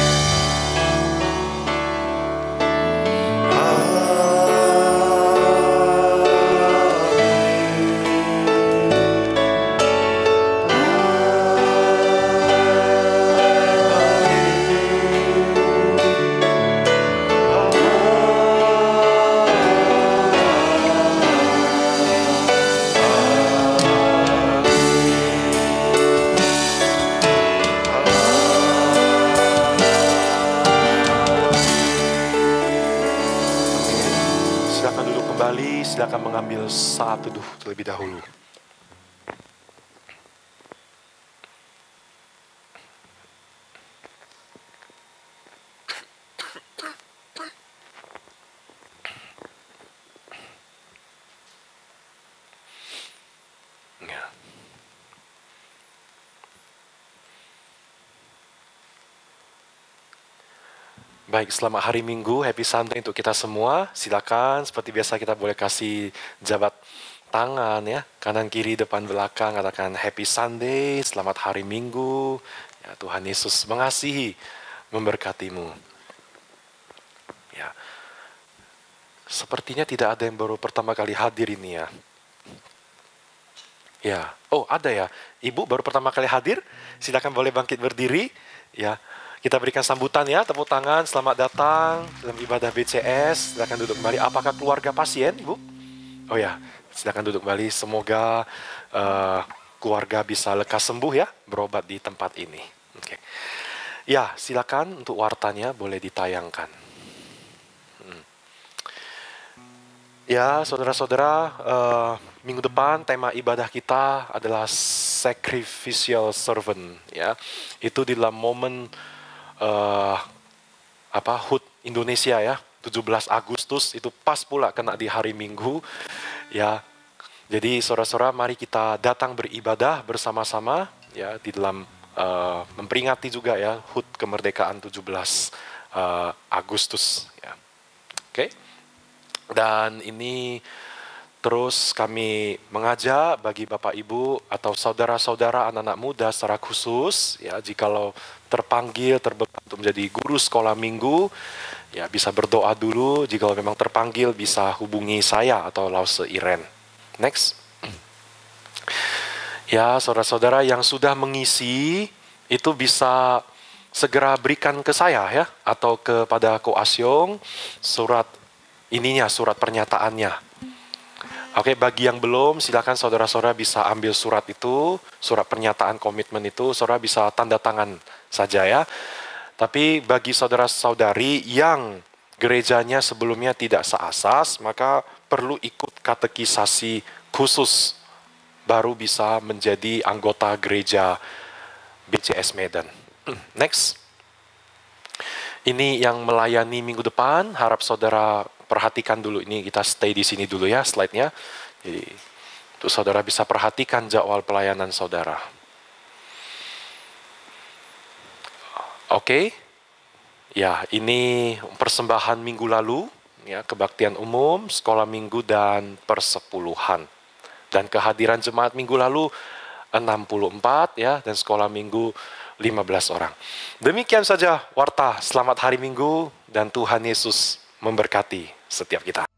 Silakan mengambil saat teduh terlebih dahulu. Ya. Baik, selamat hari Minggu, happy Sunday untuk kita semua. Silakan, seperti biasa kita boleh kasih jabat tangan ya, kanan kiri depan belakang, katakan happy Sunday, selamat hari Minggu. Ya, Tuhan Yesus mengasihi, memberkatimu. Ya, sepertinya tidak ada yang baru pertama kali hadir ini ya. Ya, oh ada ya, Ibu baru pertama kali hadir. Silakan boleh bangkit berdiri. Ya. Kita berikan sambutan ya, tepuk tangan, selamat datang dalam ibadah BCS. Silakan duduk kembali. Apakah keluarga pasien, Ibu? Oh ya, silakan duduk kembali. Semoga keluarga bisa lekas sembuh ya, berobat di tempat ini. Oke. Ya, silakan untuk wartanya boleh ditayangkan. Ya, saudara-saudara, minggu depan tema ibadah kita adalah sacrificial servant. Ya, itu di dalam momen HUT Indonesia ya, 17 Agustus itu pas pula kena di hari Minggu ya. Jadi saudara-saudara, mari kita datang beribadah bersama-sama ya di dalam memperingati juga ya HUT kemerdekaan 17 Agustus ya. Oke. Dan ini terus kami mengajak bagi Bapak Ibu atau saudara-saudara anak-anak muda secara khusus ya, jikalau terpanggil, terbeban untuk menjadi guru sekolah minggu, ya bisa berdoa dulu. Jika memang terpanggil bisa hubungi saya atau Lause Iren. Next. Ya, saudara-saudara yang sudah mengisi itu bisa segera berikan ke saya ya, atau kepada Ko Asyong surat ininya, surat pernyataannya. Oke, bagi yang belum, silakan saudara-saudara bisa ambil surat itu, surat pernyataan komitmen itu, saudara bisa tanda tangan saja ya. Tapi bagi saudara-saudari yang gerejanya sebelumnya tidak seasas, maka perlu ikut katekisasi khusus, baru bisa menjadi anggota gereja BCS Medan. Next. Ini yang melayani minggu depan, harap saudara perhatikan dulu, ini kita stay di sini dulu ya slide-nya. Jadi untuk saudara bisa perhatikan jadwal pelayanan saudara. Oke. Ya, ini persembahan minggu lalu ya, kebaktian umum, sekolah minggu dan persepuluhan. Dan kehadiran jemaat minggu lalu 64 ya, dan sekolah minggu 15 orang. Demikian saja warta selamat hari Minggu dan Tuhan Yesus memberkati setiap kita.